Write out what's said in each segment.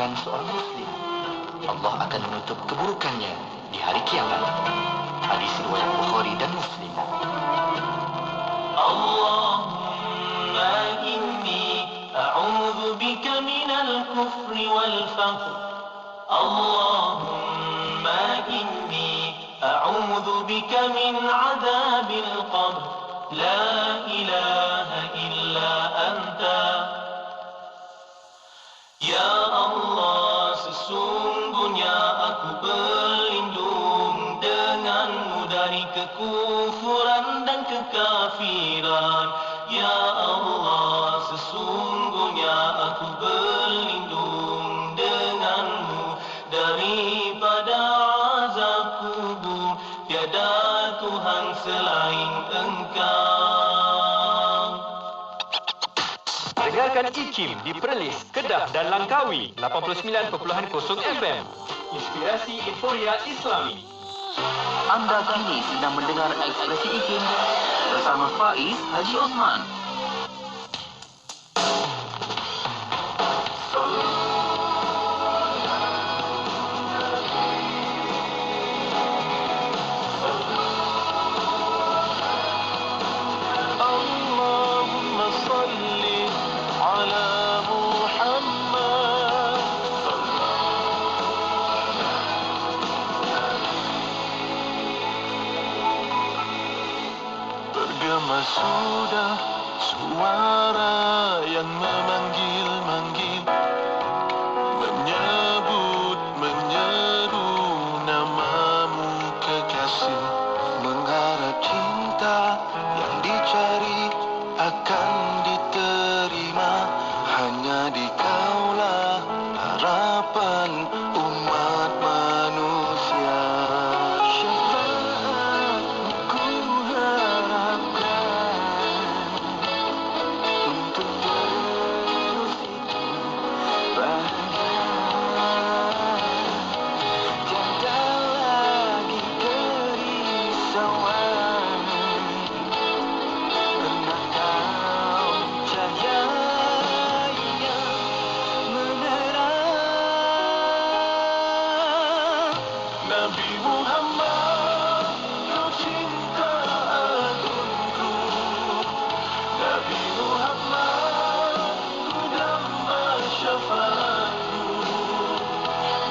keburukan seorang Muslim, Allah akan menutup keburukannya di hari kiamat. Hadis riwayat Bukhari dan Muslim. Allahumma inni a'udzu bika minal kufri wal faqr. Allahumma inni a'udzu bika min 'adzabil qabr. La ilaha illa anta. Ya Allah, sesungguhnya aku berlindung denganmu dari kekufuran dan kekafiran. Ya Allah, sesungguhnya aku berlindung denganmu daripada azab kubur. Tiada Tuhan selain Engkau. Dengarkan IKIM di Perlis, Kedah dan Langkawi 89.0 FM. Inspirasi Inforia Islami. Anda kini sedang mendengar Ekspresi IKIM bersama Faiz Haji Osman. Allahumma salli ala Muhammad. Bergema sudah suara yang memanggil-manggil, menyeru namamu kekasih, mengharap cinta yang dicari akan diterima. Hanya di Kaulah harapan umat manusia. Syafaatmu ku harapkan untuk terus hidup bahagia. Tiada lagi kerisauan, karena Kau cahaya yang menerang. Nabi Muhammad, Kau cinta agungku. Nabi Muhammad, Ku damai syafaatmu.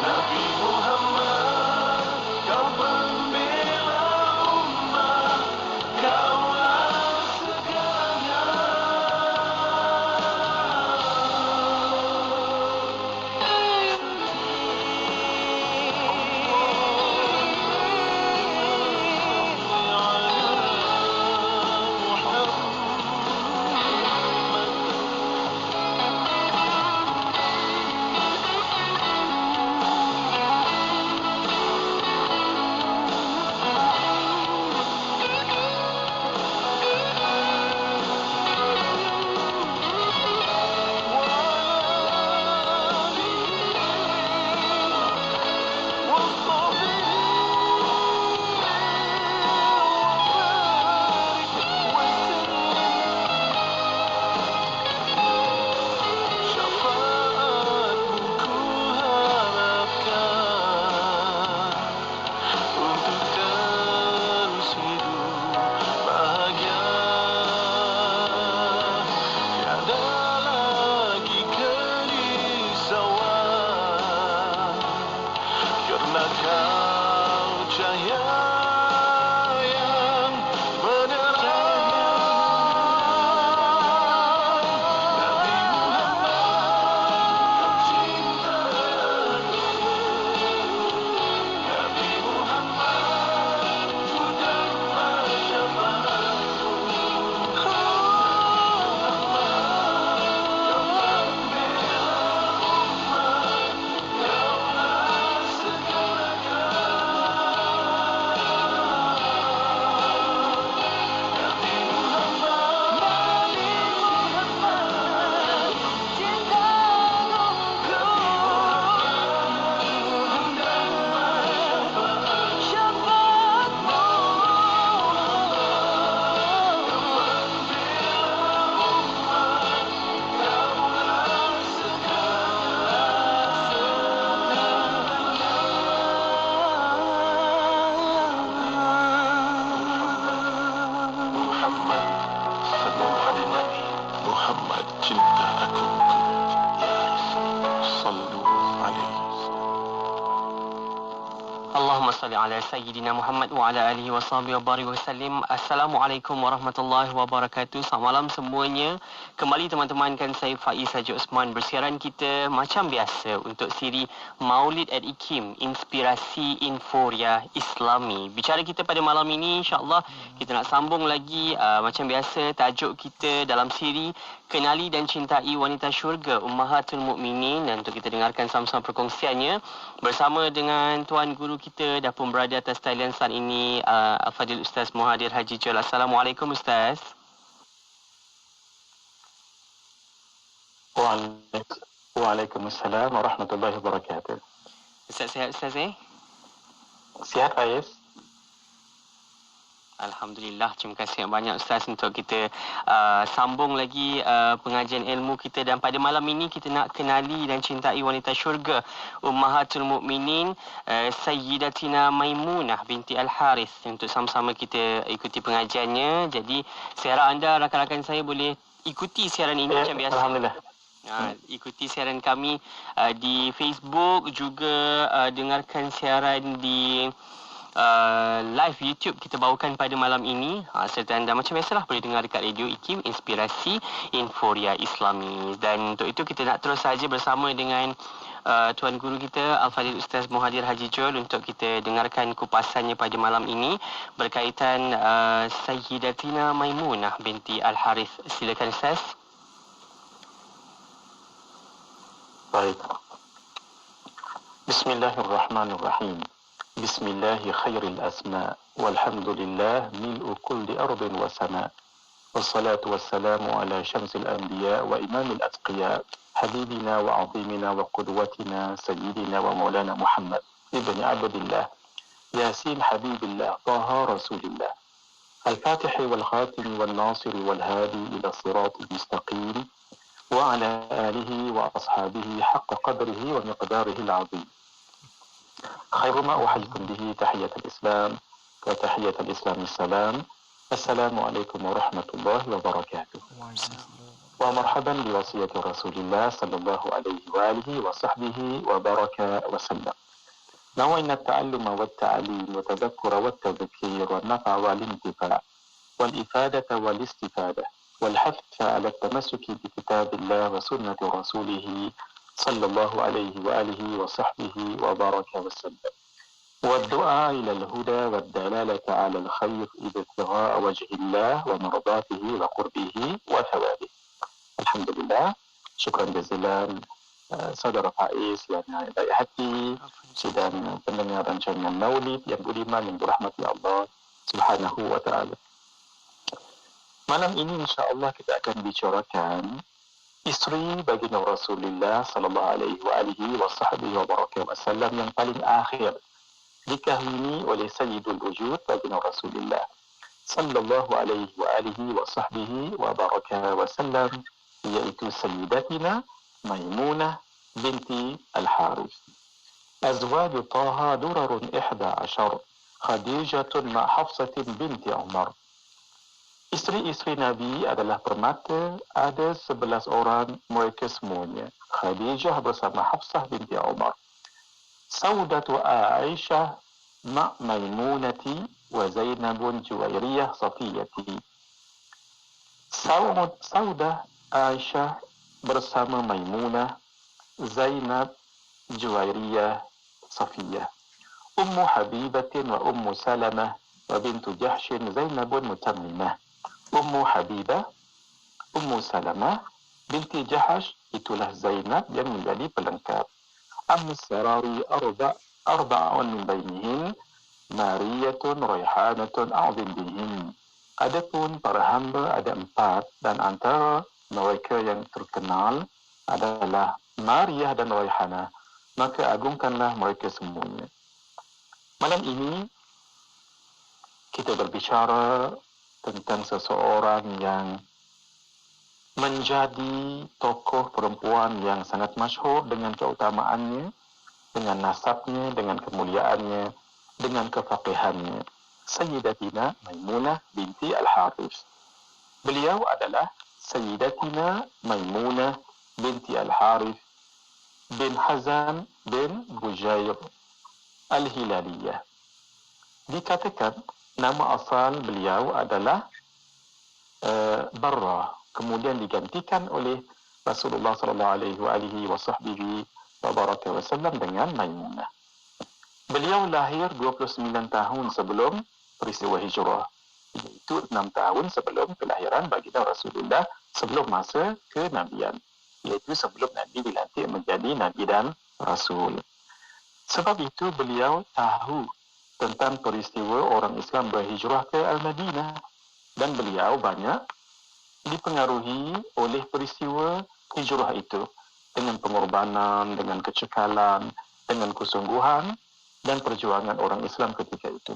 Nabi Muhammad, Kau pembela umat. Kaulah segalanya. Syafaatmu ku harapkan untuk terus hidup bahagia. Tiada lagi kerisauan, karena Kau cahaya yang menerang. Nabi Muhammad, Kau cinta Nabi Muhammad, Ku damai syafaatmu. Kau pembela umat. Kaulah segalanya. صلوا عليه. Allahumma salli ala Sayyidina Muhammad wa ala alihi wa sahbihi wa barik wa sallim. Assalamualaikum warahmatullahi wabarakatuh. Selamat malam semuanya. Kembali teman-teman, kan saya Faiz Haji Osman bersiaran kita macam biasa untuk siri Maulid at IKIM, Inspirasi Inforia Islami. Bicara kita pada malam ini, insya-Allah kita nak sambung lagi macam biasa tajuk kita dalam siri Kenali dan Cintai Wanita Syurga Ummahatul Mukminin, dan untuk kita dengarkan sama-sama perkongsiannya bersama dengan Tuan Guru kita dah pun berada atas talian saat ini, Al-Fadil Ustaz Muhadir Haji Jol. Assalamualaikum Ustaz. Waalaikumsalam warahmatullahi wabarakatuh. Ustaz sihat Ustaz Sihat Faiz? Alhamdulillah, terima kasih banyak Ustaz untuk kita sambung lagi pengajian ilmu kita, dan pada malam ini kita nak kenali dan cintai wanita syurga Ummahatul Mukminin, Sayyidatina Maimunah binti Al-Harith. Untuk sama-sama kita ikuti pengajiannya. Jadi saya harap anda, rakan-rakan saya, boleh ikuti siaran ini macam biasa. Alhamdulillah. Ikuti siaran kami di Facebook, juga dengarkan siaran di live YouTube kita bawakan pada malam ini, serta anda macam biasalah boleh dengar dekat radio IKIM, Inspirasi Inforia Islami. Dan untuk itu kita nak terus saja bersama dengan Tuan Guru kita Al-Fadil Ustaz Muhadir Haji Jol untuk kita dengarkan kupasannya pada malam ini berkaitan Sayyidatina Maimunah binti Al-Harith. Silakan Ustaz. Baik. Bismillahirrahmanirrahim. بسم الله خير الأسماء والحمد لله ملء كل أرض وسماء والصلاة والسلام على شمس الأنبياء وإمام الأتقياء حبيبنا وعظيمنا وقدوتنا سيدنا ومولانا محمد ابن عبد الله ياسين حبيب الله طه رسول الله الفاتح والخاتم والناصر والهادي إلى الصراط المستقيم وعلى آله وأصحابه حق قدره ومقداره العظيم. خير ما أحييكم به تحية الإسلام وتحية الإسلام السلام. السلام عليكم ورحمة الله وبركاته. ومرحبا بوصية رسول الله صلى الله عليه وآله وصحبه وبارك وسلم. نوينا التعلم والتعليم والتذكر والتذكير والنفع والانتفاع والإفادة والاستفادة والحث على التمسك بكتاب الله وسنة رسوله صلى الله عليه وآله وصحبه وبارك وسلم، والدعاء إلى الهدى والدلالة على الخير إذ ابتغاء وجه الله ومرضاته وقربه وثوابه. الحمد لله. شكرا جزيلا saudara Faiz yang baik hati dan pendengar rancangan Maulid yang budiman yang dirahmati Allah Subhanahu wa taala. Malam ini insya-Allah kita akan bicarakan isteri baginda Rasulullah sallallahu alaihi wa barakatuh wasallam yang paling akhir dikahwini oleh Sayyidul Wujud baginda Rasulullah sallallahu alaihi wa barakatuh wasallam, yaitu Sayyidatina Maimunah binti Al-Harith. Azwaj Taha durarun 11, Khadijatun ma Hafsatin binti Umar. Isteri-isteri Nabi adalah permata, ada 11 orang, mereka semuanya Khadijah bersama Hafsah binti Umar. Saudatu Aisyah ma' Maimunati wa Zainabun Juwairiyah Safiyati. Saudah Aisyah bersama Maimunah, Zainab, Juwairiyah, Safiyah. Ummu Habibatin wa Ummu Salamah wa bintu Jahshin Zainabun Mutammimah. Ummu Habibah, Ummu Salamah, binti Jahash, itulah Zainab yang menjadi pelengkap. Ammu Sarari arba'un min bainihin, Mariyatun Rayhanatun a'zim bihin. Adapun para hamba ada 4, dan antara mereka yang terkenal adalah Mariyah dan Rayhanah, maka agungkanlah mereka semuanya. Malam ini kita berbicara tentang seseorang yang menjadi tokoh perempuan yang sangat masyhur dengan keutamaannya, dengan nasabnya, dengan kemuliaannya, dengan kefaqihannya. Sayyidatina Maimunah binti Al-Harith. Beliau adalah Sayyidatina Maimunah binti Al-Harith bin Hazan bin Bujair Al-Hilaliyah. Dikatakan nama asal beliau adalah Barrah, kemudian digantikan oleh Rasulullah sallallahu alaihi wasallam dengan Maimunah. Beliau lahir 29 tahun sebelum peristiwa hijrah, iaitu 6 tahun sebelum kelahiran baginda Rasulullah, sebelum masa kenabian, iaitu sebelum Nabi dilantik menjadi Nabi dan Rasul. Sebab itu beliau tahu tentang peristiwa orang Islam berhijrah ke Al-Madinah, dan beliau banyak dipengaruhi oleh peristiwa hijrah itu dengan pengorbanan, dengan kecekalan, dengan kesungguhan dan perjuangan orang Islam ketika itu.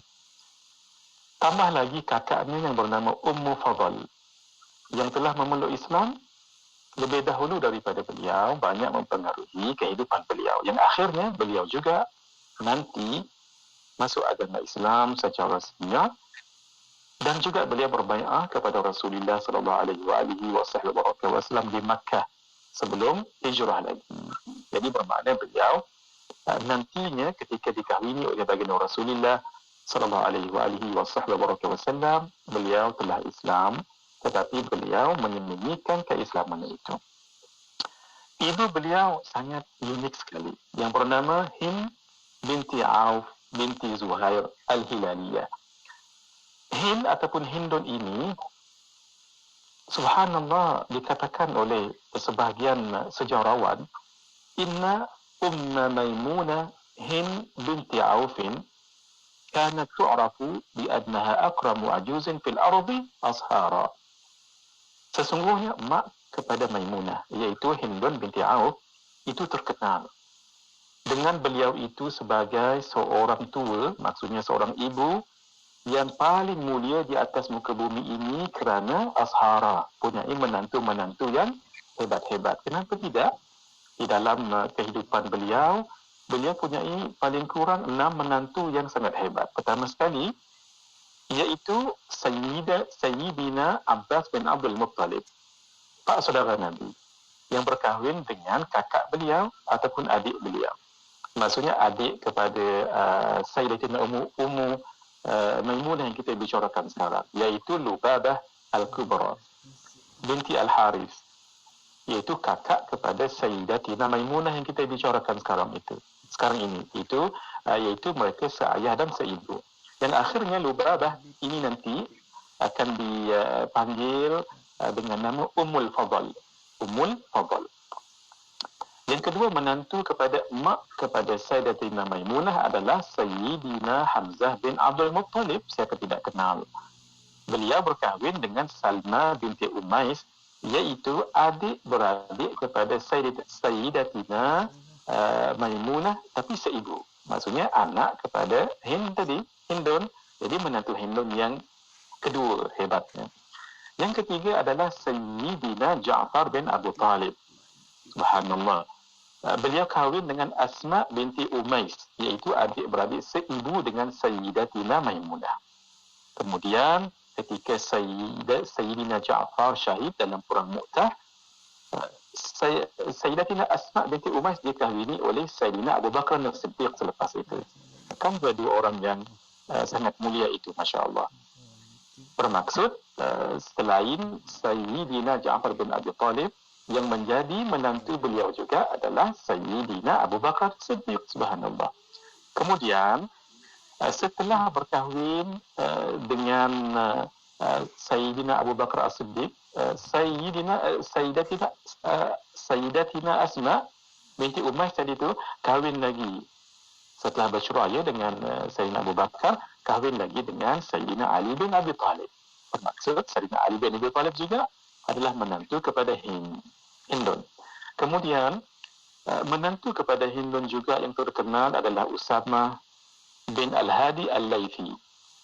Tambah lagi kakaknya yang bernama Ummu Fadl yang telah memeluk Islam lebih dahulu daripada beliau, banyak mempengaruhi kehidupan beliau, yang akhirnya beliau juga nanti masuk agama Islam secara resminya, dan juga beliau berbaiat kepada Rasulullah sallallahu alaihi wasallam di Makkah sebelum hijrah lagi. Jadi bermakna beliau nantinya ketika dikahwini oleh baginda Rasulullah sallallahu alaihi wasallam, beliau telah Islam, tetapi beliau menyembunyikan keislamannya itu. Ibu beliau sangat unik sekali, yang bernama Hind binti Auf binti Zuhair Al-Hilaliyah. Hind ataupun Hindun ini, subhanallah, dikatakan oleh sebahagian sejarawan, inna umma Maimunah Hind binti Aufin kanat tu'rafu bi'adnaha akramu ajuzin fil ardi ashara. Sesungguhnya mak kepada Maimunah, iaitu Hindun binti Auf, itu terkenal dengan beliau itu sebagai seorang tua, maksudnya seorang ibu yang paling mulia di atas muka bumi ini, kerana ashara, punyai menantu-menantu yang hebat-hebat. Kenapa tidak? Di dalam kehidupan beliau punyai paling kurang 6 menantu yang sangat hebat. Pertama sekali, iaitu Sayyidina Abbas bin Abdul Muttalib, pak saudara Nabi, yang berkahwin dengan kakak beliau ataupun adik beliau. Maksudnya adik kepada Sayyidatina Ummu Maimunah yang kita bicarakan sekarang, iaitu Lubabah Al-Kubra binti Al-Harith, iaitu kakak kepada Sayyidatina Maimunah yang kita bicarakan sekarang ini, iaitu mereka seayah dan seibu. Dan akhirnya Lubabah ini nanti akan dipanggil dengan nama Ummul Fadl. Yang kedua, menantu kepada mak kepada Sayyidatina Maimunah adalah Sayyidina Hamzah bin Abdul Muttalib. Siapa tidak kenal? Beliau berkahwin dengan Salma binti Umais, iaitu adik-beradik kepada Sayyidatina Maimunah, tapi seibu. Maksudnya anak kepada Hindun. Jadi menantu Hindun yang kedua hebatnya. Yang ketiga adalah Sayyidina Ja'far bin Abu Talib. Subhanallah. Beliau kahwin dengan Asma binti Umais, iaitu adik-beradik seibu dengan Sayyidatina Maimunah. Kemudian ketika Sayyidina Ja'far syahid dalam perang Mu'tah, Sayyidatina Asma binti Umais dikahwini oleh Sayyidina Abu Bakar As-Siddiq selepas itu. Kan dua orang yang sangat mulia itu, Masya Allah. Bermaksud selain Sayyidina Ja'far bin Abi Talib, yang menjadi menantu beliau juga adalah Sayyidina Abu Bakar Siddiq, subhanallah. Kemudian setelah berkahwin dengan Sayyidina Abu Bakar As-Siddiq, Sayyidatina Asma binti Umais tadi itu kahwin lagi. Setelah berceraya dengan Sayyidina Abu Bakar, kahwin lagi dengan Sayyidina Ali bin Abi Talib. Bermaksud Sayyidina Ali bin Abi Talib juga adalah menantu kepada Hindun. Kemudian menantu kepada Hindun juga yang terkenal adalah Usama bin Al-Hadi Al-Laythi,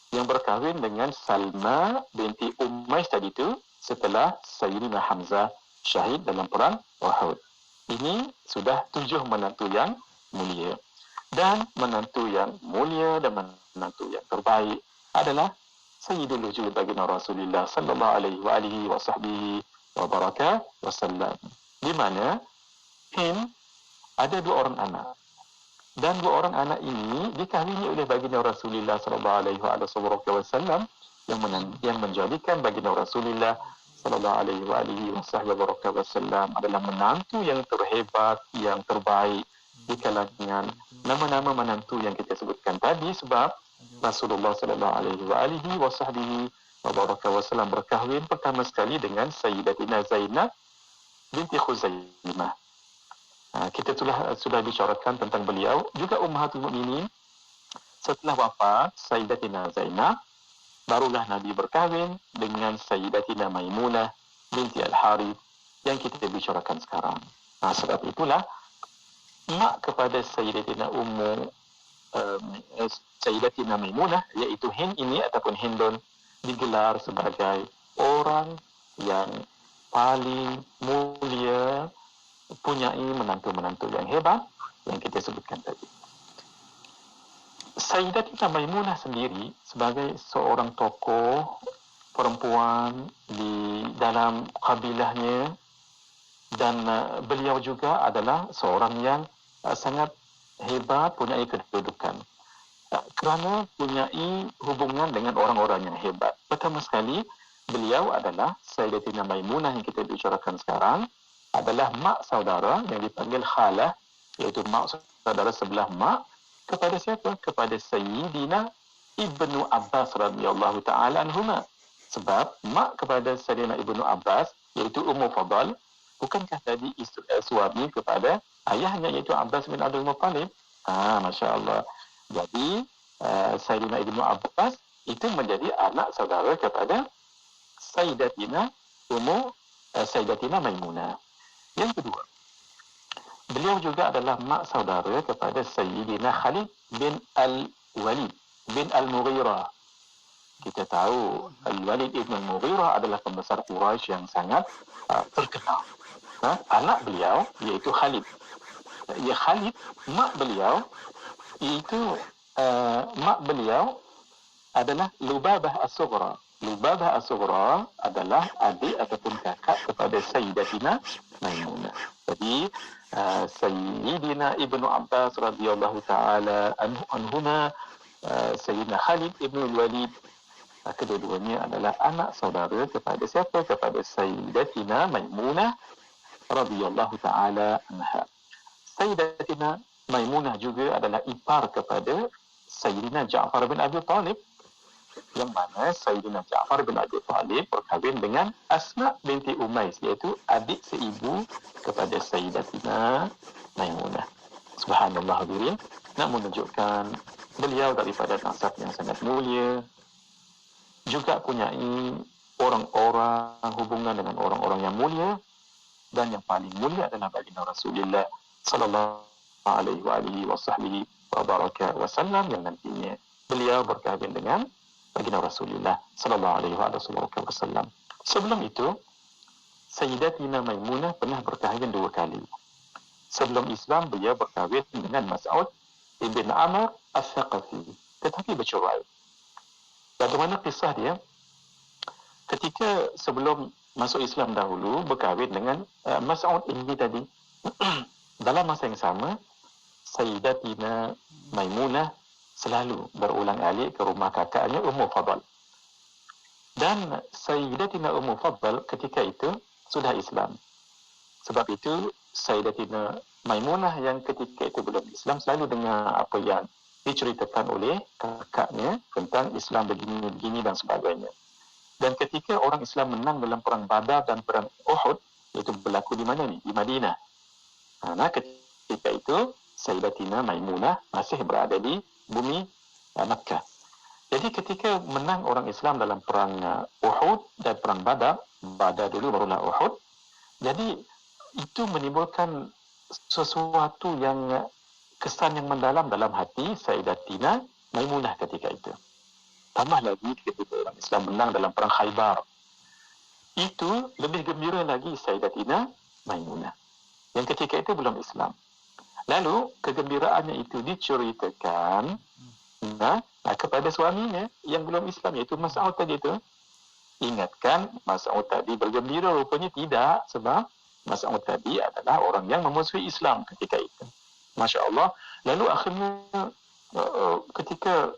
yang berkahwin dengan Salma binti Umais tadi itu setelah Sayyidina Hamzah syahid dalam perang Uhud. Ini sudah 7 menantu yang mulia. Dan menantu yang mulia dan menantu yang terbaik adalah Sayyidul Wujud baginda Rasulullah sallallahu alaihi wasallam, di mana Hind ada 2 orang anak. Dan 2 orang anak ini dikahwini oleh baginda Rasulullah sallallahu alaihi wasallam yang menjadikan baginda Rasulullah sallallahu alaihi wasallam adalah menantu yang terhebat, yang terbaik di kalangan nama-nama menantu yang kita sebutkan tadi, sebab Rasulullah sallallahu alaihi wasallam berkahwin pertama sekali dengan Sayyidatina Zainab binti Khuzaimah. Kita sudah bicarakan tentang beliau. Juga Ummahatul Mukminin, setelah wafat Sayyidatina Zainab, barulah Nabi berkahwin dengan Sayyidatina Maimunah binti Al-Harith yang kita bicarakan sekarang. Sebab itulah mak kepada Sayyidatina Maimunah, iaitu Hind ini ataupun Hindun, digelar sebagai orang yang paling mulia, punyai menantu-menantu yang hebat yang kita sebutkan tadi. Sayyidatina Maimunah sendiri sebagai seorang tokoh perempuan di dalam kabilahnya, dan beliau juga adalah seorang yang sangat hebat, punyai kedudukan kerana punyai hubungan dengan orang-orang yang hebat. Pertama sekali, beliau adalah Sayyidatina Maimunah yang kita bicarakan sekarang adalah mak saudara yang dipanggil khalah, iaitu mak saudara sebelah mak kepada siapa? Kepada Sayyidina Ibnu Abbas radhiyallahu ta'ala anhuma. Sebab mak kepada Sayyidina Ibnu Abbas, iaitu Ummu Fadl, bukankah tadi suami kepada ayahnya, iaitu Abbas bin Abdul Muttalib? Masya Allah. Jadi Sayyidina Ibnu Abbas itu menjadi anak saudara kepada Sayyidatina Maimunah. Yang kedua, beliau juga adalah mak saudara kepada Sayyidina Khalid bin Al-Walid bin Al-Mughirah. Kita tahu Al-Walid ibn Al-Mughirah adalah pembesar Quraisy yang sangat terkenal. Anak beliau iaitu Khalid. Khalid, mak beliau adalah Lubabah As-Sughra. Lubabah As-Sughra adalah adik ataupun kakak kepada Sayyidatina Maimunah. Jadi Sayyidina Ibnu Abbas radhiyallahu ta'ala anhuma, Sayyidina Khalid ibn Walid, kedua-duanya adalah anak saudara kepada siapa? Kepada Sayyidatina Maimunah radhiyallahu ta'ala anha. Sayyidatina Maimunah juga adalah ipar kepada Sayyidina Ja'far bin Abi Talib, yang mana Sayyidina Ja'far bin Abi Talib berkahwin dengan Asma binti Umais, iaitu adik seibu kepada Sayyidatina Maimunah. Subhanallah hadirin, nak menunjukkan beliau daripada nasab yang sangat mulia, juga punyai orang-orang, hubungan dengan orang-orang yang mulia, dan yang paling mulia adalah baginda Rasulullah sallallahu alaihi wasallam yang nantinya beliau berkahwin dengan baginda Rasulullah sallallahu alaihi wasallam. Sebelum itu, Sayyidatina Maimunah pernah berkahwin 2 kali. Sebelum Islam, beliau berkahwin dengan Mas'ud ibn Amr Al-Thaqafi, tetapi bercerai. Bagaimana kisah dia? Ketika sebelum masuk Islam dahulu, berkahwin dengan Mas'ud ini tadi. Dalam masa yang sama, Sayyidatina Maimunah selalu berulang-alik ke rumah kakaknya Ummu Fadl. Dan Sayyidatina Ummu Fadl ketika itu sudah Islam. Sebab itu Sayyidatina Maimunah yang ketika itu belum Islam selalu dengar apa yang diceritakan oleh kakaknya tentang Islam begini dan sebagainya. Dan ketika orang Islam menang dalam perang Badar dan perang Uhud, itu berlaku di mana ni? Di Madinah. Ketika itu Sayyidatina Maimunah masih berada di bumi Makkah. Jadi ketika menang orang Islam dalam perang Uhud dan perang Badar dulu barulah Uhud, jadi itu menimbulkan sesuatu yang kesan yang mendalam dalam hati Sayyidatina Maimunah ketika itu. Tambah lagi ketika orang Islam menang dalam perang Khaybar, itu lebih gembira lagi Sayyidatina Maimunah yang ketika itu belum Islam. Lalu kegembiraannya itu diceritakan kepada suaminya yang belum Islam, iaitu Mas'ud tadi itu. Ingatkan, Mas'ud tadi bergembira, rupanya tidak, sebab Mas'ud tadi adalah orang yang memusuhi Islam ketika itu. Masya Allah. Lalu akhirnya ketika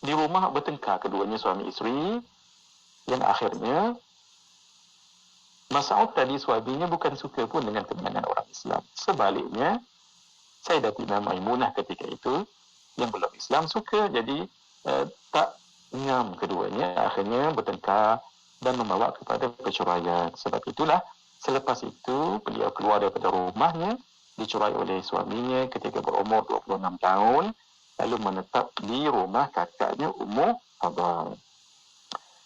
di rumah bertengkar keduanya suami isteri, dan akhirnya Mas'ud tadi suaminya bukan suka pun dengan kemenangan orang Islam. Sebaliknya, Sayyidatina Maimunah ketika itu yang belum Islam suka, jadi tak ngam keduanya, akhirnya bertengkar dan membawa kepada perceraian. Sebab itulah selepas itu beliau keluar daripada rumahnya, dicerai oleh suaminya ketika berumur 26 tahun, lalu menetap di rumah kakaknya Ummu Fadl.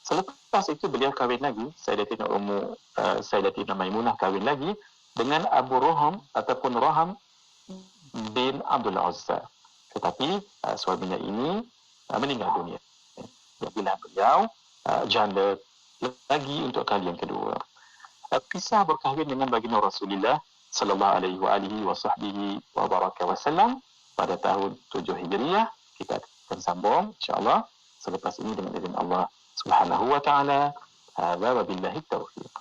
Selepas itu beliau kahwin lagi, Sayyidatina Maimunah kahwin lagi dengan Abu Roham ataupun Roham bin Abdul Uzza. Tetapi suaminya ini meninggal dunia. Jadilah beliau janda lagi untuk kali yang kedua. Kisah berkahwin dengan baginda Rasulullah sallallahu alaihi wasallam pada tahun 7 Hijriah. Kita akan sambung insya-Allah selepas ini dengan izin Allah Subhanahu wa taala. Hadza wa billahi taufiq.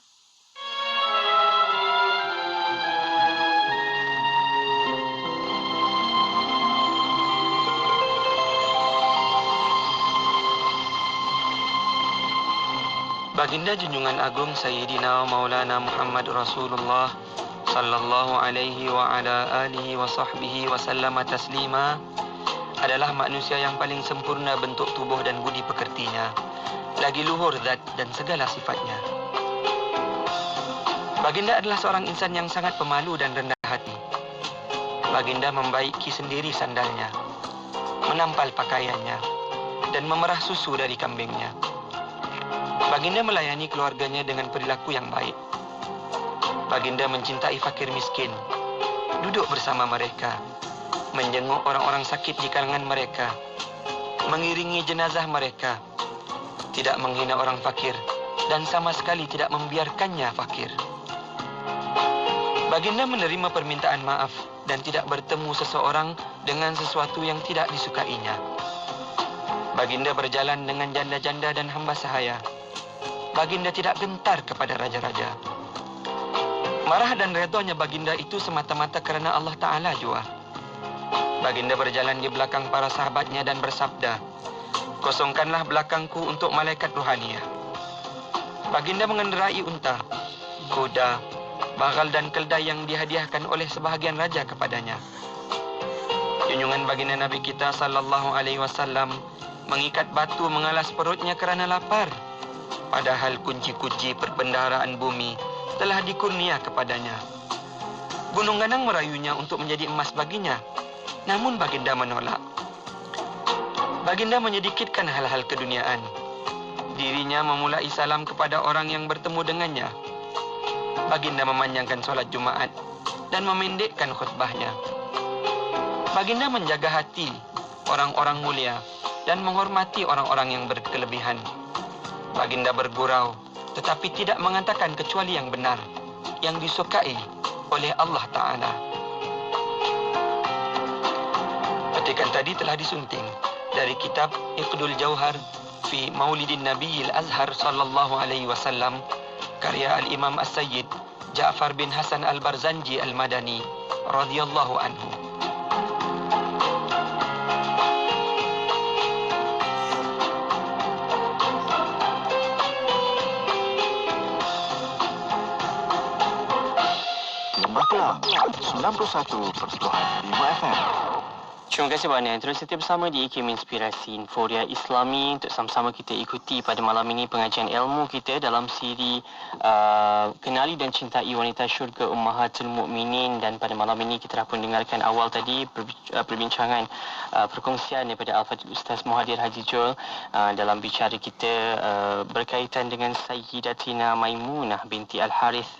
Baginda Junjungan Agung Sayyidina Maulana Muhammad Rasulullah sallallahu alaihi wa ala alihi wa sahbihi wa sallama taslima adalah manusia yang paling sempurna bentuk tubuh dan budi pekertinya, lagi luhur zat dan segala sifatnya. Baginda adalah seorang insan yang sangat pemalu dan rendah hati. Baginda membaiki sendiri sandalnya, menampal pakaiannya, dan memerah susu dari kambingnya. Baginda melayani keluarganya dengan perilaku yang baik. Baginda mencintai fakir miskin, duduk bersama mereka, menjenguk orang-orang sakit di kalangan mereka, mengiringi jenazah mereka, tidak menghina orang fakir, dan sama sekali tidak membiarkannya fakir. Baginda menerima permintaan maaf dan tidak bertemu seseorang dengan sesuatu yang tidak disukainya. Baginda berjalan dengan janda-janda dan hamba sahaya. Baginda tidak gentar kepada raja-raja. Marah dan redhonya baginda itu semata-mata kerana Allah Ta'ala jua. Baginda berjalan di belakang para sahabatnya dan bersabda, "Kosongkanlah belakangku untuk malaikat ruhaniyah." Baginda mengendarai unta, kuda, bagal dan keldai yang dihadiahkan oleh sebahagian raja kepadanya. Junjungan baginda Nabi kita sallallahu alaihi wasallam mengikat batu mengalas perutnya kerana lapar. Padahal kunci-kunci perbendaharaan bumi telah dikurnia kepadanya. Gunung Ganang merayunya untuk menjadi emas baginya, namun baginda menolak. Baginda menyedikitkan hal-hal keduniaan. Dirinya memulai salam kepada orang yang bertemu dengannya. Baginda memanjangkan solat Jumaat dan memendekkan khutbahnya. Baginda menjaga hati orang-orang mulia dan menghormati orang-orang yang berkelebihan. Baginda bergurau tetapi tidak mengatakan kecuali yang benar, yang disukai oleh Allah Ta'ala. Petikan tadi telah disunting dari kitab Iqdul Jauhar fi Maulidin Nabiyil Azhar sallallahu alaihi wasallam karya Al-Imam As-Sayyid Ja'far bin Hasan Al-Barzanji Al-Madani radhiyallahu anhu. Lembah 91.5 FM. Terima kasih banyak. Terus setia bersama di IKIM Inspirasi Inforia Islami untuk sama-sama kita ikuti pada malam ini pengajian ilmu kita dalam siri Kenali dan Cintai Wanita Syurga Ummahatul Mukminin, dan pada malam ini kita dah pun dengarkan awal tadi perbincangan perkongsian daripada Al-Fadhil Ustaz Muhadir Haji Joel dalam bicara kita berkaitan dengan Sayyidatina Maimunah binti Al-Harith,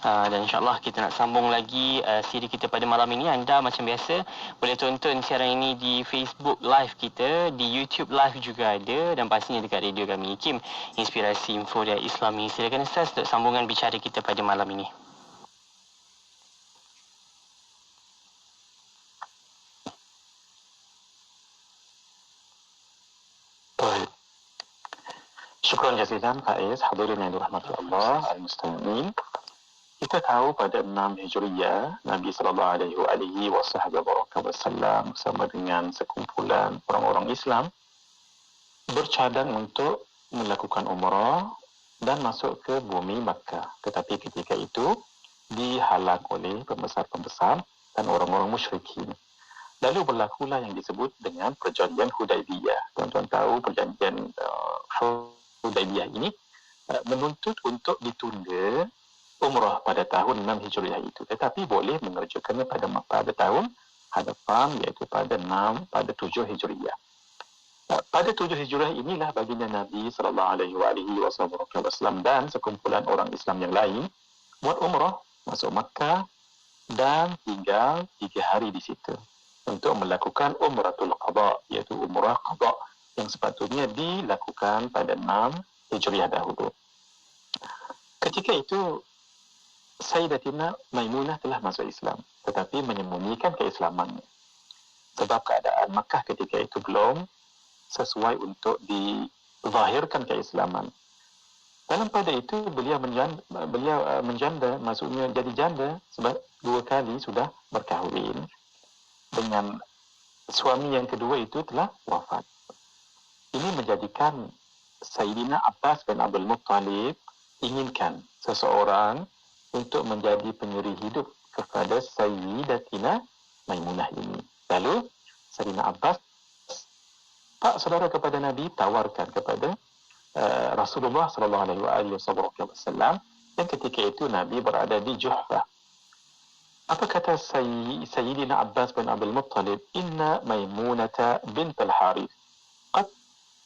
dan insyaAllah kita nak sambung lagi siri kita pada malam ini. Anda macam biasa boleh tonton siaran ini di Facebook Live kita, di YouTube Live juga ada, dan pastinya dekat radio kami IKIM Inspirasi Inforia Islami. Silakan Ustaz untuk sambungan bicara kita pada malam ini. Baik. Syukran jazilan Faiz, hadirin yang dirahmati Allah, al-mustami'in. Kita tahu pada 6 Hijriyah, Nabi SAW bersama dengan sekumpulan orang-orang Islam bercadang untuk melakukan umrah dan masuk ke bumi Makkah. Tetapi ketika itu dihalang oleh pembesar-pembesar dan orang-orang musyrikin. Lalu berlakulah yang disebut dengan perjanjian Hudaibiyah. Tuan-tuan tahu perjanjian Hudaibiyah ini menuntut untuk ditunda umrah pada tahun 6 Hijriah itu, tetapi boleh mengerjakannya pada tahun hadapan, iaitu pada 7 Hijriah. Pada 7 Hijriah inilah baginda Nabi SAW dan sekumpulan orang Islam yang lain buat umrah, masuk Makkah dan tinggal 3 hari di situ untuk melakukan umratul qada, iaitu umrah qada yang sepatutnya dilakukan pada 6 Hijriah dahulu. Ketika itu Sayyidatina Maimunah telah masuk Islam, tetapi menyembunyikan keislamannya. Sebab keadaan Makkah ketika itu belum sesuai untuk dizahirkan keislaman. Dalam pada itu beliau menjanda, maksudnya jadi janda sebab 2 kali sudah berkahwin dengan suami yang kedua itu telah wafat. Ini menjadikan Sayyidina Abbas bin Abdul Muttalib inginkan seseorang untuk menjadi penyeri hidup kepada Sayyidatina Maimunah ini. Lalu Sayyidina Abbas, Pak saudara kepada Nabi, tawarkan kepada Rasulullah SAW, yang ketika itu Nabi berada di Juhfah. Apa kata Sayyidina Abbas bin Abdul Muttalib? Inna Maimunata bint al-Harith qad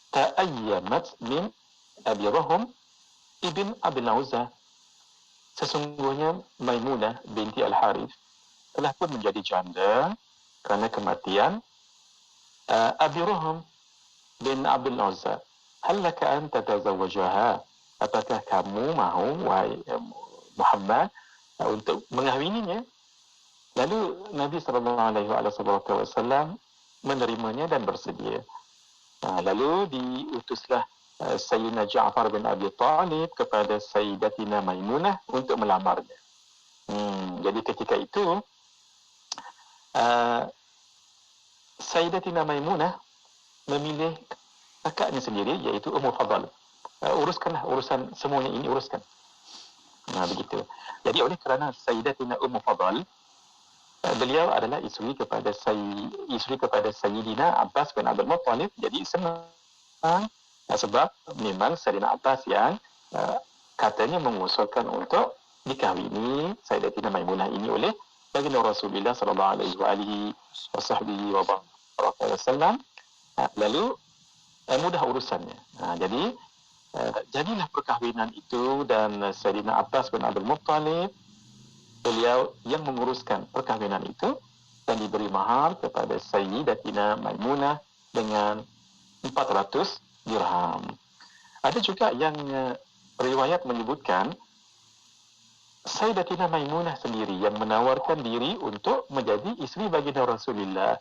ta'ayyamat min Abi Rahum ibn Abil Uzza. Sesungguhnya Maimunah binti Al-Harith telah pun menjadi janda kerana kematian Abi Rahum bin Abil Uzza. Hal laka an tatazawwajaha? Apakah kamu mahu, wahai Muhammad, untuk mengahwininya? Lalu Nabi SAW menerimanya dan bersedia. Lalu diutuslah Sayyidina Ja'far bin Abi Talib kepada Sayyidatina Maimunah untuk melamarnya. Jadi ketika itu Sayyidatina Maimunah memilih kakaknya sendiri, iaitu Ummu Fadal. Uruskanlah urusan semuanya ini, uruskan. Begitu. Jadi oleh kerana Sayyidatina Ummu Fadal, beliau adalah isteri kepada Sayyidina Abbas bin Abdul Muttalib, jadi senang. Sebab memang Sayyidina Abbas yang katanya mengusulkan untuk dikahwini Sayyidatina Maimunah ini oleh baginda Rasulullah SAW. Lalu mudah urusannya. Jadi jadilah perkahwinan itu dan Sayyidina Abbas bin Abdul Muttalib, beliau yang menguruskan perkahwinan itu dan diberi mahar kepada Sayyidatina Maimunah dengan 400 dirham. Ada juga yang riwayat menyebutkan Sayyidatina Maimunah sendiri yang menawarkan diri untuk menjadi isteri baginda Rasulullah.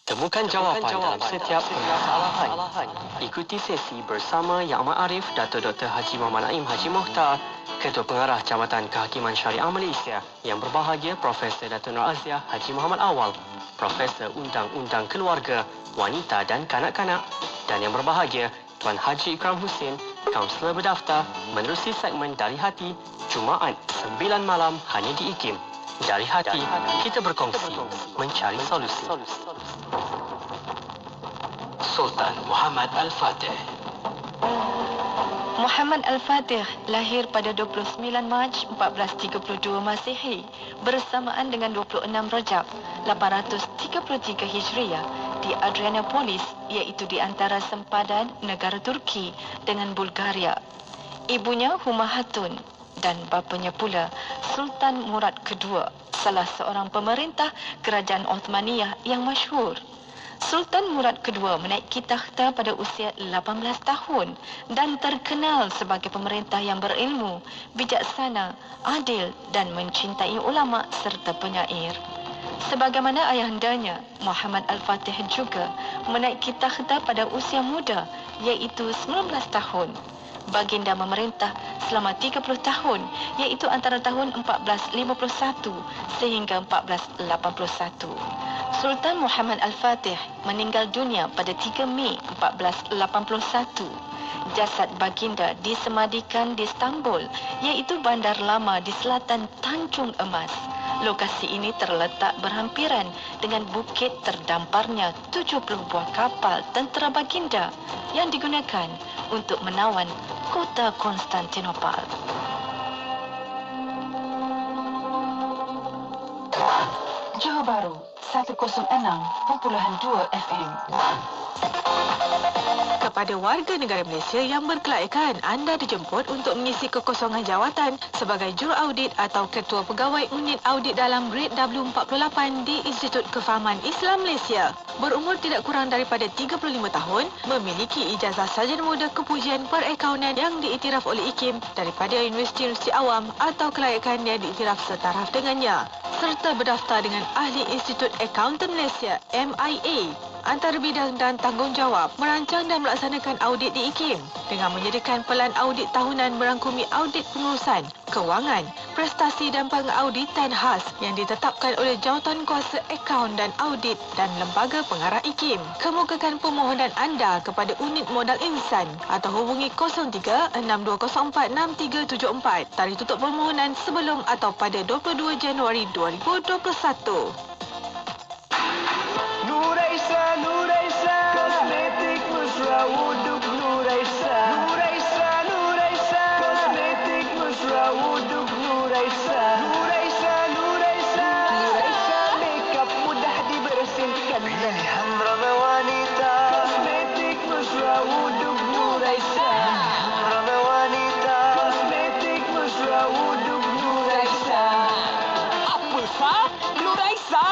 Temukan jawapan dalam setiap permasalahan. Ikuti sesi bersama Yang Amat Arif, Dato' Dr. Haji Muhammad Naim Haji Mohtar, Ketua Pengarah Jabatan Kehakiman Syariah Malaysia, yang berbahagia Profesor Dato' Nur Aziah Haji Muhammad Awal, Profesor Undang-Undang Keluarga, Wanita dan Kanak-kanak, dan yang berbahagia Tuan Haji Ikram Hussein, Kaunselor berdaftar, menerusi segmen Dari Hati, Jumaat 9 malam hanya di IKIM. Dari hati, kita berkongsi, mencari solusi. Sultan Muhammad Al-Fatih. Muhammad Al-Fatih lahir pada 29 Mac 1432 Masihi bersamaan dengan 26 Rajab 833 Hijriah di Adrianopolis, iaitu di antara sempadan negara Turki dengan Bulgaria. Ibunya Huma Hatun dan bapanya pula Sultan Murad II, salah seorang pemerintah kerajaan Osmaniyah yang masyhur. Sultan Murad II menaiki takhta pada usia 18 tahun dan terkenal sebagai pemerintah yang berilmu, bijaksana, adil dan mencintai ulama serta penyair. Sebagaimana ayahandanya, Muhammad Al-Fatih juga menaiki takhta pada usia muda, iaitu 19 tahun. Baginda memerintah selama 30 tahun, iaitu antara tahun 1451 sehingga 1481. Sultan Muhammad Al-Fatih meninggal dunia pada 3 Mei 1481. Jasad baginda disemadikan di Istanbul, iaitu bandar lama di selatan Tanjung Emas. Lokasi ini terletak berhampiran dengan bukit terdamparnya 70 buah kapal tentera baginda yang digunakan untuk menawan kota Konstantinopel. Johor Bahru 106.2 FM. Kepada warga negara Malaysia yang berkelayakan, anda dijemput untuk mengisi kekosongan jawatan sebagai juruaudit atau ketua pegawai unit audit dalam grade W48 di Institut Kefahaman Islam Malaysia. Berumur tidak kurang daripada 35 tahun, memiliki ijazah sarjana muda kepujian perakaunan yang diiktiraf oleh IKIM daripada universiti-universiti awam atau kelayakan yang diiktiraf setaraf dengannya, serta berdaftar dengan Ahli Institut Accountant Malaysia MIA. Antara bidang dan tanggungjawab merancang dan melaksanakan audit di IKIM dengan menyediakan pelan audit tahunan merangkumi audit pengurusan, kewangan, prestasi dan pengauditan khas yang ditetapkan oleh Jawatan Kuasa Akaun dan Audit dan Lembaga Pengarah IKIM. Kemukakan permohonan anda kepada unit modal insan atau hubungi 03-6204-6374. Tarikh tutup permohonan sebelum atau pada 22 Januari 2021. Nuraisa, Nuraisa, kosmetik mesra wuduk Nuraisa. Nuraisa, Nuraisa, kosmetik mesra wuduk Nuraisa. Nuraisa, Nuraisa, Nuraisa, makeup mudah dibersihkan. Pilihan ramai wanita, kosmetik mesra wuduk Nuraisa. Ramai wanita, kosmetik mesra wuduk Nuraisa. Apa sah? Nuraisa!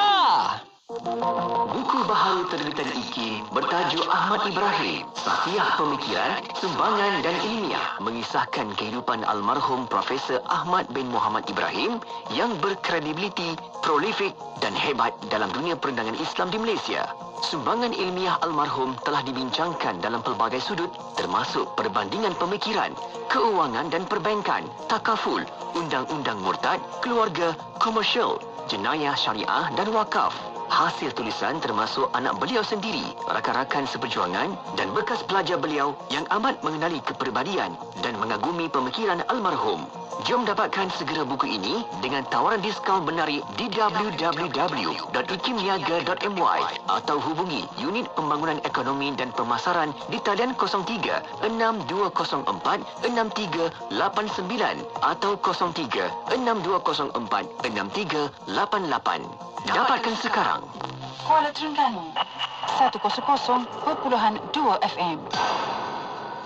Buku baharu terbitan IKIM bertajuk Ahmad Ibrahim, Safiah Pemikiran, Sumbangan dan Ilmiah, mengisahkan kehidupan almarhum Profesor Ahmad bin Muhammad Ibrahim yang berkredibiliti, prolifik dan hebat dalam dunia perendangan Islam di Malaysia. Sumbangan ilmiah almarhum telah dibincangkan dalam pelbagai sudut, termasuk perbandingan pemikiran, keuangan dan perbankan, takaful, undang-undang murtad, keluarga, komersial, jenayah syariah dan wakaf. Hasil tulisan termasuk anak beliau sendiri, rakan-rakan seperjuangan dan bekas pelajar beliau yang amat mengenali kepribadian dan mengagumi pemikiran almarhum. Jom dapatkan segera buku ini dengan tawaran diskaun menarik di www.ikimniaga.my atau hubungi Unit Pembangunan Ekonomi dan Pemasaran di talian 03-6204-6389 atau 03-6204-6388. Dapatkan sekarang. Kuala Terengganu 100.2 FM.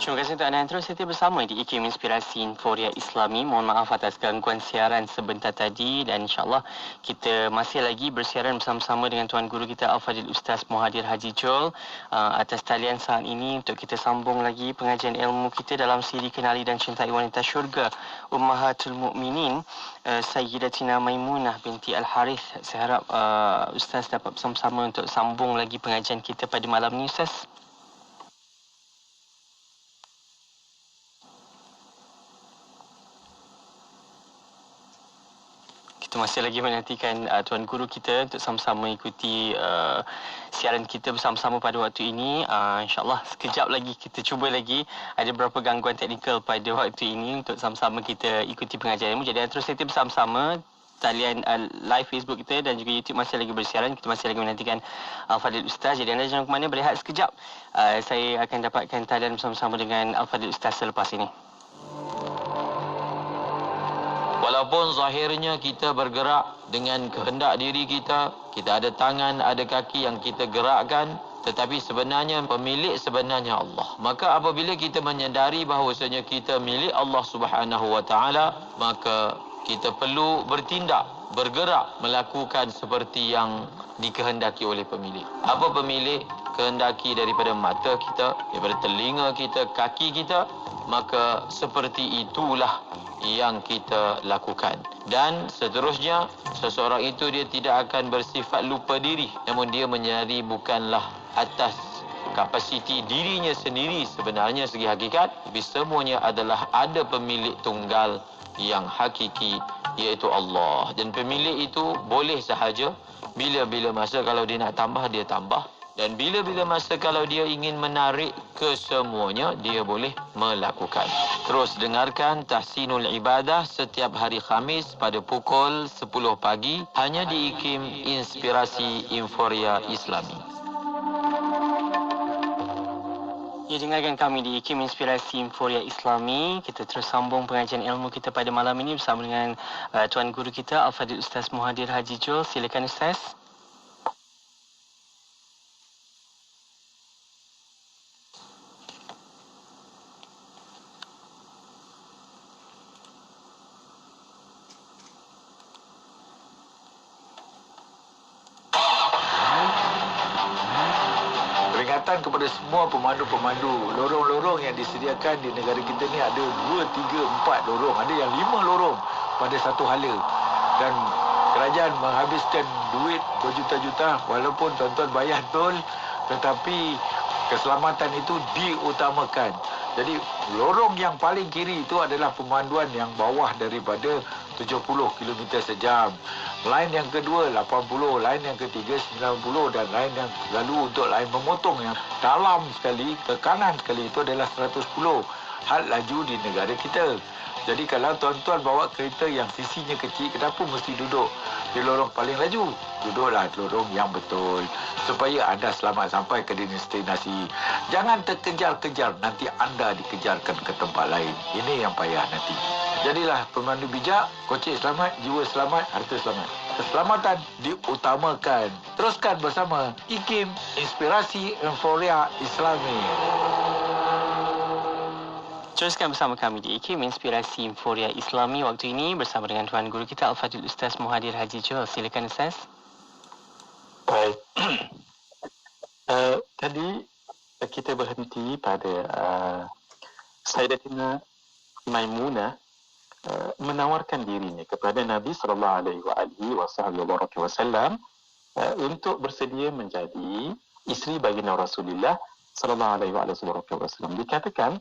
Terima kasih untuk anda yang terus setia bersama di IKIM Inspirasi Inforia Islami. Mohon maaf atas gangguan siaran sebentar tadi dan insyaAllah kita masih lagi bersiaran bersama-sama dengan Tuan Guru kita Al-Fadhil Ustaz Muhadir Haji Joel atas talian saat ini untuk kita sambung lagi pengajian ilmu kita dalam siri Kenali dan Cintai Wanita Syurga Ummahatul Mukminin Sayyidatina Maimunah binti Al-Harith. Saya harap Ustaz dapat bersama-sama untuk sambung lagi pengajian kita pada malam ni, Ustaz. Kita masih lagi menantikan Tuan Guru kita untuk sama-sama ikuti siaran kita bersama-sama pada waktu ini. InsyaAllah sekejap lagi kita cuba lagi. Ada beberapa gangguan teknikal pada waktu ini untuk sama-sama kita ikuti pengajian ilmu. Jadi terus setia bersama-sama. Talian live Facebook kita dan juga YouTube masih lagi bersiaran. Kita masih lagi menantikan Al-Fadhil Ustaz. Jadi anda jangan ke mana, berehat sekejap. Saya akan dapatkan talian bersama-sama dengan Al-Fadhil Ustaz selepas ini. Walaupun zahirnya kita bergerak dengan kehendak diri kita, kita ada tangan, ada kaki yang kita gerakkan, tetapi sebenarnya pemilik sebenarnya Allah. Maka apabila kita menyadari bahawasanya kita milik Allah Subhanahu wa taala, maka kita perlu bertindak, bergerak, melakukan seperti yang dikehendaki oleh pemilik. Apa pemilik? kehendaki daripada mata kita, daripada telinga kita, kaki kita, maka seperti itulah yang kita lakukan. Dan seterusnya, seseorang itu dia tidak akan bersifat lupa diri, namun dia menyadari bukanlah atas kapasiti dirinya sendiri sebenarnya segi hakikat, tapi semuanya adalah ada pemilik tunggal yang hakiki, iaitu Allah. Dan pemilik itu boleh sahaja bila-bila masa kalau dia nak tambah, dia tambah. Dan bila-bila masa kalau dia ingin menarik kesemuanya, dia boleh melakukan. Terus dengarkan Tahsinul Ibadah setiap hari Khamis pada pukul 10 pagi hanya di IKIM Inspirasi Inforia Islami. Ya, dengarkan kami di IKIM Inspirasi Inforia Islami. Kita terus sambung pengajian ilmu kita pada malam ini bersama dengan Tuan Guru kita Al-Fadhil Ustaz Muhadir Haji Jul. Silakan Ustaz. Kepada semua pemandu-pemandu, lorong-lorong yang disediakan di negara kita ni ada 2, 3, 4 lorong, ada yang 5 lorong pada satu hala. Dan kerajaan menghabiskan duit berjuta-juta walaupun tuan-tuan bayar tol, tetapi keselamatan itu diutamakan. Jadi lorong yang paling kiri itu adalah pemanduan yang bawah daripada 70 km sejam. Lain yang kedua 80, lain yang ketiga 90 dan lain yang lalu untuk lain memotong yang dalam sekali ke kanan sekali itu adalah 110 had laju di negara kita. Jadi kalau tuan-tuan bawa kereta yang sisinya kecil, kenapa mesti duduk di lorong paling laju? Duduklah di lorong yang betul supaya anda selamat sampai ke destinasi. Jangan terkejar-kejar, nanti anda dikejarkan ke tempat lain. Ini yang payah nanti. Jadilah pemandu bijak, kocik selamat, jiwa selamat, harta selamat. Keselamatan diutamakan. Teruskan bersama IKIM Inspirasi Inforia Islami. Teruskan bersama kami di IKIM Inspirasi Inforia Islami waktu ini bersama dengan Tuan Guru kita Al-Fadhil Ustaz Muhadir Haji Jul. Silakan Ustaz. Baik. Tadi kita berhenti pada Sayyidatina Maimunah menawarkan dirinya kepada Nabi sallallahu alaihi wasallam untuk bersedia menjadi isteri baginda Rasulullah sallallahu alaihi wasallam. Dikatakan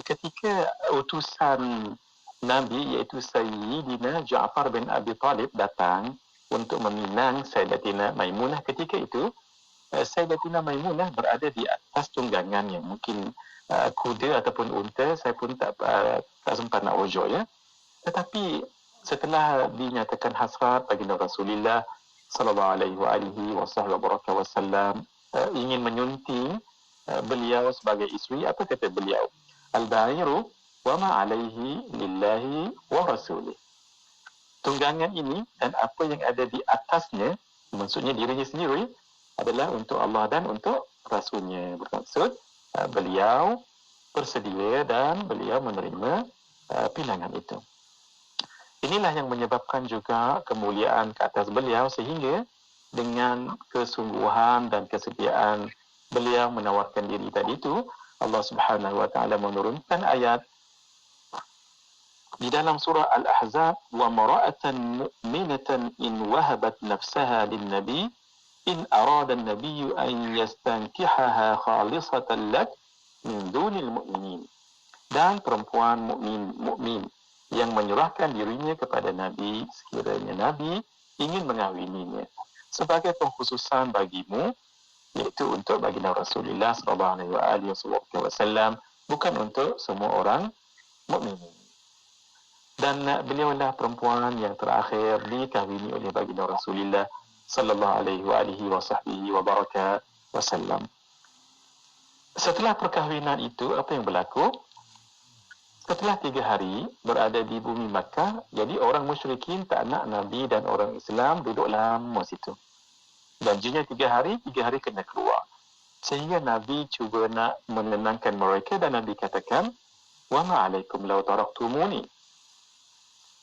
ketika utusan Nabi iaitu Sayyidina Ja'far bin Abi Talib datang untuk meminang Sayyidatina Maimunah, ketika itu Sayyidatina Maimunah berada di atas tunggangan yang mungkin kuda ataupun unta, saya pun tak sempat nak rujuk ya. Tetapi setelah dinyatakan hasrat baginda Rasulullah sallallahu alaihi wasallam ingin menyunting beliau sebagai isteri, apa kata beliau? Al-ba'iru wa ma alaihi lillahi wa rasulih. Tunggangan ini dan apa yang ada di atasnya, maksudnya dirinya sendiri, adalah untuk Allah dan untuk Rasulnya. Bermaksud beliau bersedia dan beliau menerima pilihan itu. Inilah yang menyebabkan juga kemuliaan ke atas beliau, sehingga dengan kesungguhan dan kesediaan beliau menawarkan diri tadi itu, Allah Subhanahu wa taala menurunkan ayat di dalam surah Al-Ahzab, wa mara'atan mu'minatan in wahabat nafsaha lin-nabi in arada an-nabiyyu an yastankihaha khalisatan lak min dunil mu'minin. Dan perempuan mukmin yang menyerahkan dirinya kepada Nabi sekiranya Nabi ingin mengahwininya sebagai pengkhususan bagimu, iaitu untuk baginda Rasulullah sallallahu alaihi wasallam, bukan untuk semua orang mukmin. Dan beliau adalah perempuan yang terakhir dikahwini oleh baginda Rasulullah sallallahu alaihi wasallam. Setelah perkahwinan itu, apa yang berlaku? Setelah 3 hari berada di bumi Makkah, jadi orang musyrikin tak nak Nabi dan orang Islam duduk lama situ. Janjinya 3 hari kena keluar. Sehingga Nabi cuba nak menenangkan mereka dan Nabi katakan, wa ma'alaikum law taraktumuni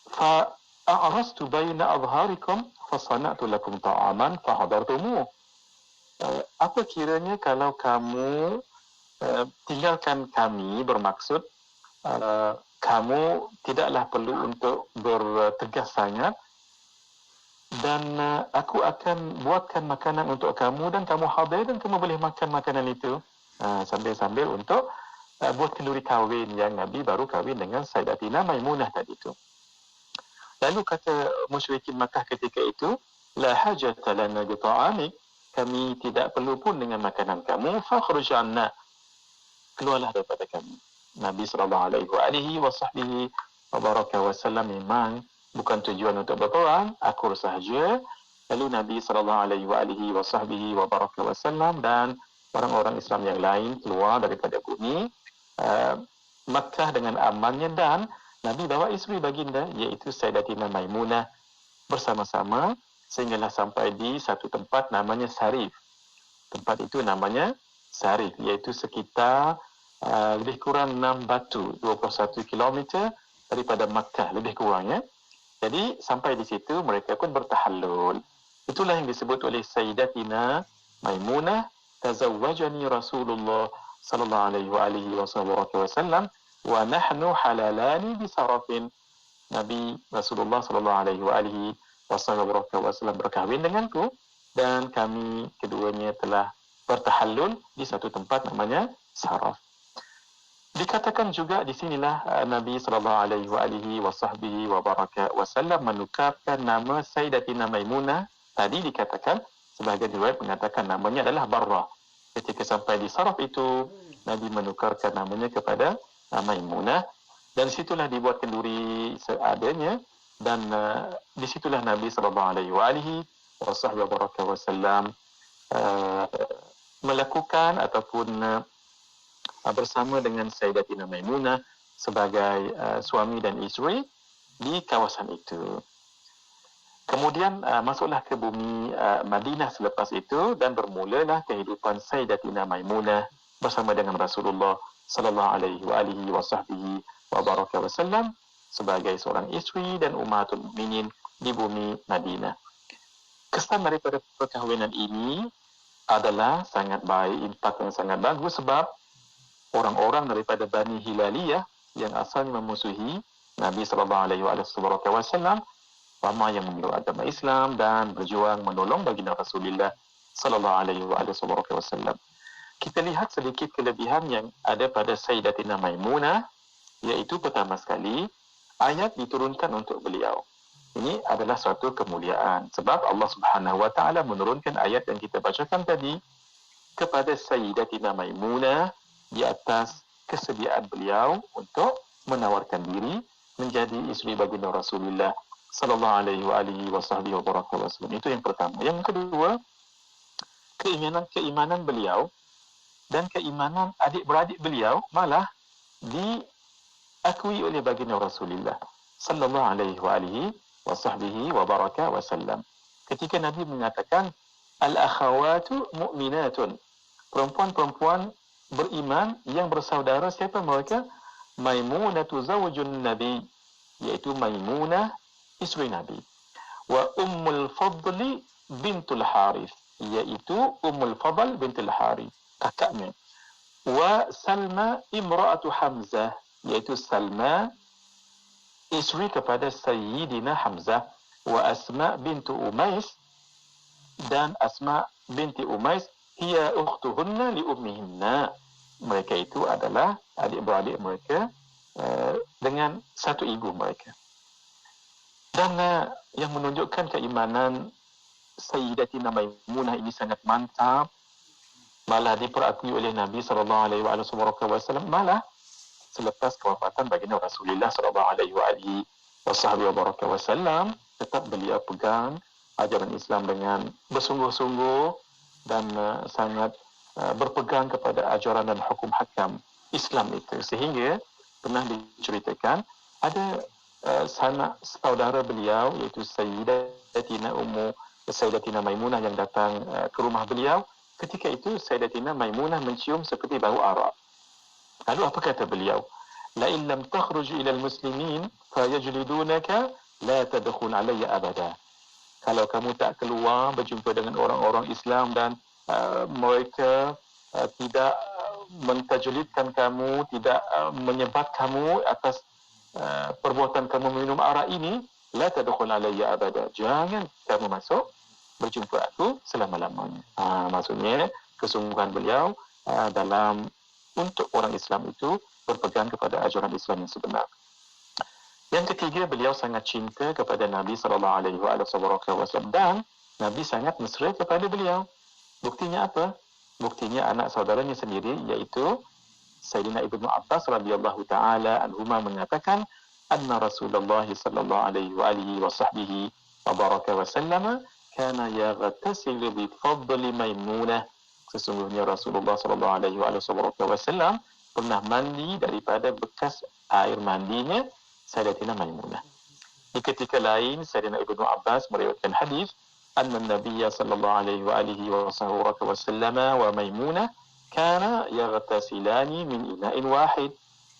fa a'rastu baina adharikum fa sana'tu lakum ta'aman fa hadartumuh. apa kiranya kalau kamu tinggalkan kami, bermaksud kamu tidaklah perlu untuk bertegas sangat, dan aku akan buatkan makanan untuk kamu dan kamu hadir dan kamu boleh makan makanan itu sambil-sambil untuk buat kenduri kahwin yang Nabi baru kahwin dengan Sayyidatina Maimunah tadi itu. Lalu kata musyrikin Makkah ketika itu, la hajata lana bi ta'amik, kami tidak perlu pun dengan makanan kamu, fakhruj 'anna, keluarlah daripada kami. Nabi sallallahu alaihi wasallam memang bukan tujuan untuk berperang, akur sahaja. Lalu Nabi sallallahu alaihi wasallam dan orang-orang Islam yang lain keluar daripada bumi Makkah dengan amannya, dan Nabi bawa isteri baginda iaitu Sayyidatina Maimunah bersama-sama sehinggalah sampai di satu tempat namanya Sarif. Tempat itu namanya Sarif, iaitu sekitar lebih kurang 6 batu, 21 km daripada Makkah, lebih kurangnya. Jadi sampai di situ mereka pun bertahallul. Itulah yang disebut oleh Sayyidatina Maimunah, tazawwajani Rasulullah sallallahu alaihi wasallam wa nahnu halalani bi sarafin. Nabi Rasulullah sallallahu alaihi wasallam berkahwin denganku dan kami keduanya telah bertahallul di satu tempat namanya Saraf. Dikatakan juga di sinilah Nabi sallallahu alaihi wasallam menukarkan nama Sayyidatina Maimunah. Tadi dikatakan sebahagian riwayat mengatakan namanya adalah Barrah. Ketika sampai di Saraf itu Nabi menukarkan namanya kepada Maimunah, dan situlah dibuat kenduri seadanya, dan disitulah Nabi sallallahu alaihi wasallam melakukan ataupun bersama dengan Sayyidatina Maimunah sebagai suami dan isteri di kawasan itu. Kemudian masuklah ke bumi Madinah selepas itu dan bermulalah kehidupan Sayyidatina Maimunah bersama dengan Rasulullah sallallahu alaihi wasallam sebagai seorang isteri dan ummatul mukminin di bumi Madinah. Kesan daripada perkahwinan ini adalah sangat baik, impak yang sangat bagus, sebab orang-orang daripada Bani Hilaliyah yang asalnya memusuhi Nabi sallallahu alaihi wasallam ramai yang memeluk agama Islam dan berjuang menolong baginda Rasulullah sallallahu alaihi wasallam. Kita lihat sedikit kelebihan yang ada pada Sayyidatina Maimunah, iaitu pertama sekali ayat diturunkan untuk beliau. Ini adalah suatu kemuliaan sebab Allah Subhanahu wa taala menurunkan ayat yang kita bacakan tadi kepada Sayyidatina Maimunah di atas kesediaan beliau untuk menawarkan diri menjadi isteri baginda Rasulullah sallallahu alaihi wasallam. Itu yang pertama. Yang kedua, keimanan beliau dan keimanan adik-beradik beliau malah diakui oleh baginda Rasulullah sallallahu alaihi wasallam. Ketika Nabi mengatakan al-akhawatu mu'minatun, perempuan-perempuan beriman yang bersaudara, siapa mereka? Maimunatu zawjun Nabi, iaitu Maimunah isteri Nabi. Wa Ummul Fadli bintul Harith, iaitu Ummul Fadl bintul Harith, kakaknya. Wa Salma imra'atu Hamzah, iaitu Salma isteri kepada Sayyidina Hamzah. Wa Asma bintu Umais, dan Asma binti Umais hiya ukhtuhunna li ummihinna, mereka itu adalah adik-beradik mereka dengan satu ibu mereka. Dan yang menunjukkan keimanan Sayyidatina Maimunah ini sangat mantap, malah diperakui oleh Nabi sallallahu alaihi wasallam, malah selepas kewafatan baginda Rasulullah sallallahu alaihi wasallam tetap beliau pegang ajaran Islam dengan bersungguh-sungguh dan sangat berpegang kepada ajaran dan hukum hakam Islam itu, sehingga pernah diceritakan ada sanak saudara beliau iaitu Sayyidatina Maimunah yang datang ke rumah beliau. Ketika itu Sayyidatina Maimunah mencium seperti bau arak. Lalu apa kata beliau? La in lam takhruj ila al-muslimin fayajlidunaka la tadkhul alayya abada. Kalau kamu tak keluar berjumpa dengan orang-orang Islam dan mereka tidak mentajlidkan kamu, tidak menyebat kamu atas perbuatan kamu minum arak ini, la tadkhul alayya abada. Jangan kamu masuk berjumpa aku selama-lamanya. Maksudnya kesungguhan beliau dalam untuk orang Islam itu berpegang kepada ajaran Islam yang sebenar. Yang ketiga, beliau sangat cinta kepada Nabi SAW dan Nabi sangat mesra kepada beliau. Buktinya apa? Buktinya anak saudaranya sendiri, iaitu Sayyidina Ibnu Abbas radhiyallahu taala anhuma mengatakan, anna Rasulullah sallallahu alaihi wa baraka wa sallama kana yaghtasilu bi fadli Maimunah. Sesungguhnya Rasulullah sallallahu alaihi wa sallam pernah mandi daripada bekas air mandinya Sayyidatina Maimunah. Di ketika lain, Sayyidina Ibnu Abbas meriwayatkan hadis, anna Nabiyya sallallahu alaihi wa sallam wa Maimunah kana yaghtasilani min ina'in wahid.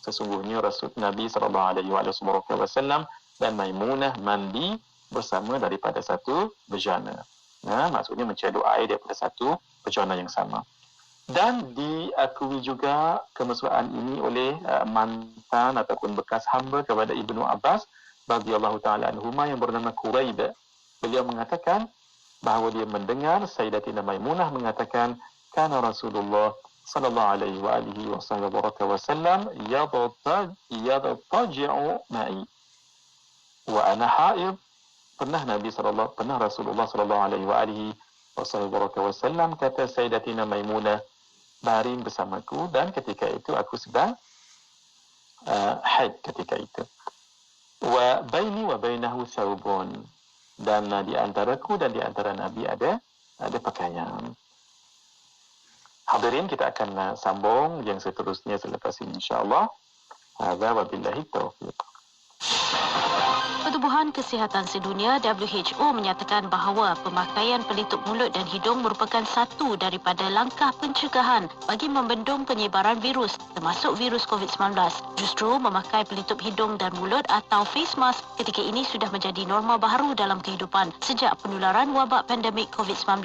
Sesungguhnya Rasul Nabi sallallahu alaihi wasallam dan Maimunah mandi bersama daripada satu bejana. Maksudnya mencaduk air daripada satu bejana yang sama. Dan diakui juga kemesraan ini oleh mantan ataupun bekas hamba kepada Ibnu Abbas radhiyallahu taala anhuma yang bernama Quraib. Beliau mengatakan bahawa dia mendengar Sayyidatina Maimunah mengatakan, kana Rasulullah sallallahu alaihi wasallam yadtaji'u ma'i wa ana haid. Pernah Rasulullah sallallahu alaihi wasallam kata Sayyidatina Maimunah baring bersamaku, dan ketika itu aku sedang haid ketika itu. Wa baini wa bainahu thawbun, dan di antaraku dan di antara Nabi ada pakaian. Hadirin, kita akan sambung yang seterusnya selepas ini insya-Allah. Hadza wabillahi taufiq. Pertubuhan Kesihatan Sedunia WHO menyatakan bahawa pemakaian pelitup mulut dan hidung merupakan satu daripada langkah pencegahan bagi membendung penyebaran virus termasuk virus COVID-19. Justru memakai pelitup hidung dan mulut atau face mask ketika ini sudah menjadi norma baharu dalam kehidupan sejak penularan wabak pandemik COVID-19.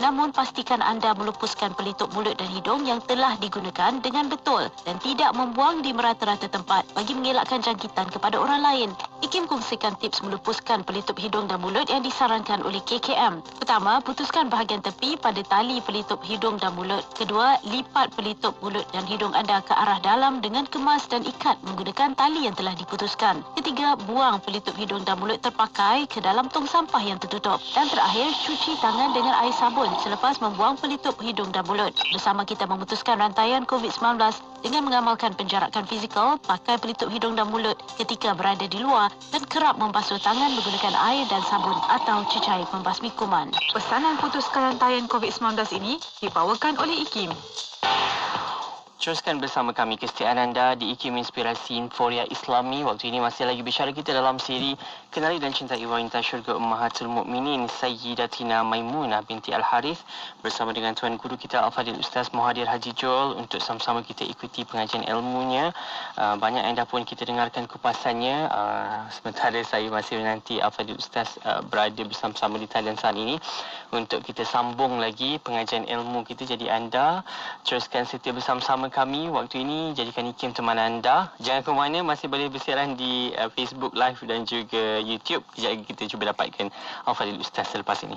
Namun pastikan anda melupuskan pelitup mulut dan hidung yang telah digunakan dengan betul dan tidak membuang di merata-rata tempat bagi mengelakkan jangkitan kepada orang lain. Ikim kongsikan tips melupuskan pelitup hidung dan mulut yang disarankan oleh KKM. Pertama, putuskan bahagian tepi pada tali pelitup hidung dan mulut. Kedua, lipat pelitup mulut dan hidung anda ke arah dalam dengan kemas dan ikat menggunakan tali yang telah diputuskan. Ketiga, buang pelitup hidung dan mulut terpakai ke dalam tong sampah yang tertutup. Dan terakhir, cuci tangan dengan air sabun selepas membuang pelitup hidung dan mulut. Bersama kita memutuskan rantaian COVID-19 dengan mengamalkan penjarakan fizikal, pakai pelitup hidung dan mulut ketika berada di luar dan kerap membasuh tangan menggunakan air dan sabun atau cecair pembasmi kuman. Pesanan putuskan rantaian COVID-19 ini dibawakan oleh IKIM. Teruskan bersama kami kesetiaan anda di IKIM Inspirasi Inforia Islami. Waktu ini masih lagi bicara kita dalam siri Kenali dan Cintai Wanita Syurga Ummahatul Mukminin Sayyidatina Maimunah binti Al-Harith bersama dengan Tuan Guru kita Al-Fadhil Ustaz Muhadir Haji Joel untuk sama-sama kita ikuti pengajian ilmunya. Banyak anda pun kita dengarkan kupasannya. Sementara saya masih menanti Al-Fadhil Ustaz berada bersama-sama di talian saat ini untuk kita sambung lagi pengajian ilmu kita. Jadi anda teruskan setia bersama-sama kami waktu ini, jadikan IKIM teman anda. Jangan ke mana, masih boleh bersiaran di Facebook Live dan juga YouTube. Kejap lagi kita cuba dapatkan Al-Fadhil Ustaz selepas ini.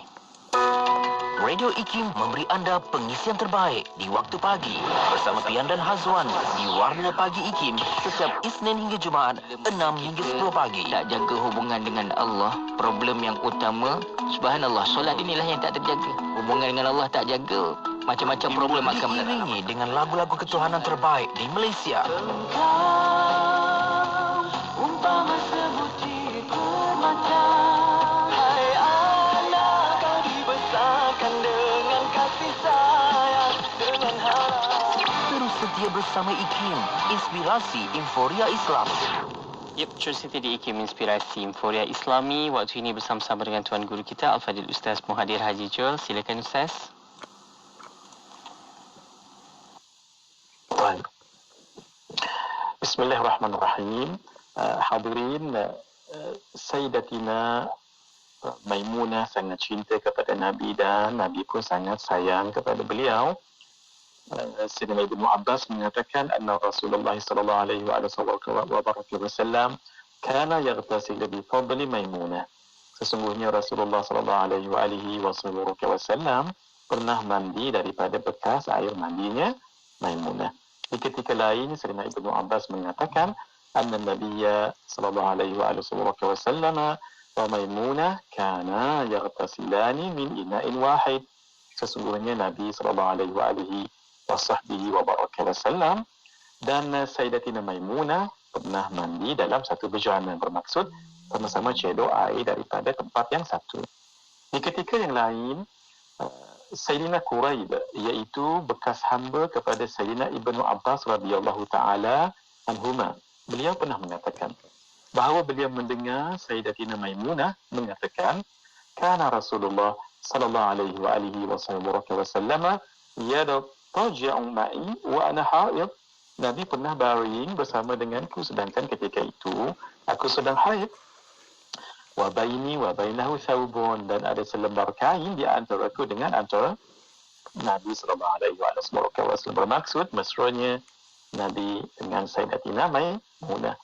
Radio IKIM memberi anda pengisian terbaik di waktu pagi bersama Pian dan Hazwan di Warna Pagi IKIM setiap Isnin hingga Jumaat 6 hingga 10 pagi. Tak jaga hubungan dengan Allah, problem yang utama. Subhanallah, solat inilah yang tak terjaga. Hubungan dengan Allah tak jaga, macam-macam problem akan diiringi dengan lagu-lagu ketuhanan terbaik di Malaysia. Umpama sebutir permata, hai anak, kau dibesarkan dengan kasih sayang, dengan harap. Terus setia bersama IKIM, Inspirasi Inforia Islam. Yep, terus setia di IKIM Inspirasi Inforia Islami. Waktu ini bersama-sama dengan Tuan Guru kita Al-Fadhil Ustaz Muhadir Haji Joel. Silakan Ustaz. Bismillahirrahmanirrahim. Hadirin, Sayyidatina Maimunah sangat cinta kepada Nabi dan Nabi pun sangat sayang kepada beliau. Sayyidina Ibnu Abbas mengatakan anna Rasulullah sallallahu alaihi wasallam kana yaghtasil bi fadli Maimunah. Sesungguhnya Rasulullah sallallahu alaihi wasallam pernah mandi daripada bekas air mandinya Maimunah. Di ketika lain Sayyidina Ibnu Abbas mengatakan anna Nabiyya sallallahu alaihi wasallam wa Maimunah kana yaghtasilani min ina'in wahid. Sesungguhnya Nabi sallallahu alaihi wasallam dan Sayyidatina Maimunah pernah mandi dalam satu bejana, bermaksud sama-sama cedok air daripada tempat yang satu. Di ketika yang lain Sayyidina Quraib, iaitu bekas hamba kepada Sayyidina Ibnu Abbas radhiyallahu taala anhuma, beliau pernah mengatakan bahawa beliau mendengar Sayyidatina Maimunah mengatakan kana Rasulullah sallallahu alaihi wasallam yadtaji'u ma'i wa ana haid. Nabi pernah baring bersama denganku sedangkan ketika itu aku sedang haid. Wa baini wa bainahu thawbun, dan ada selembar kain di antaraku dengan antara Nabi sallallahu alaihi wasallam, bermaksud mesranya Nabi dengan Sayyidatina Maimunah.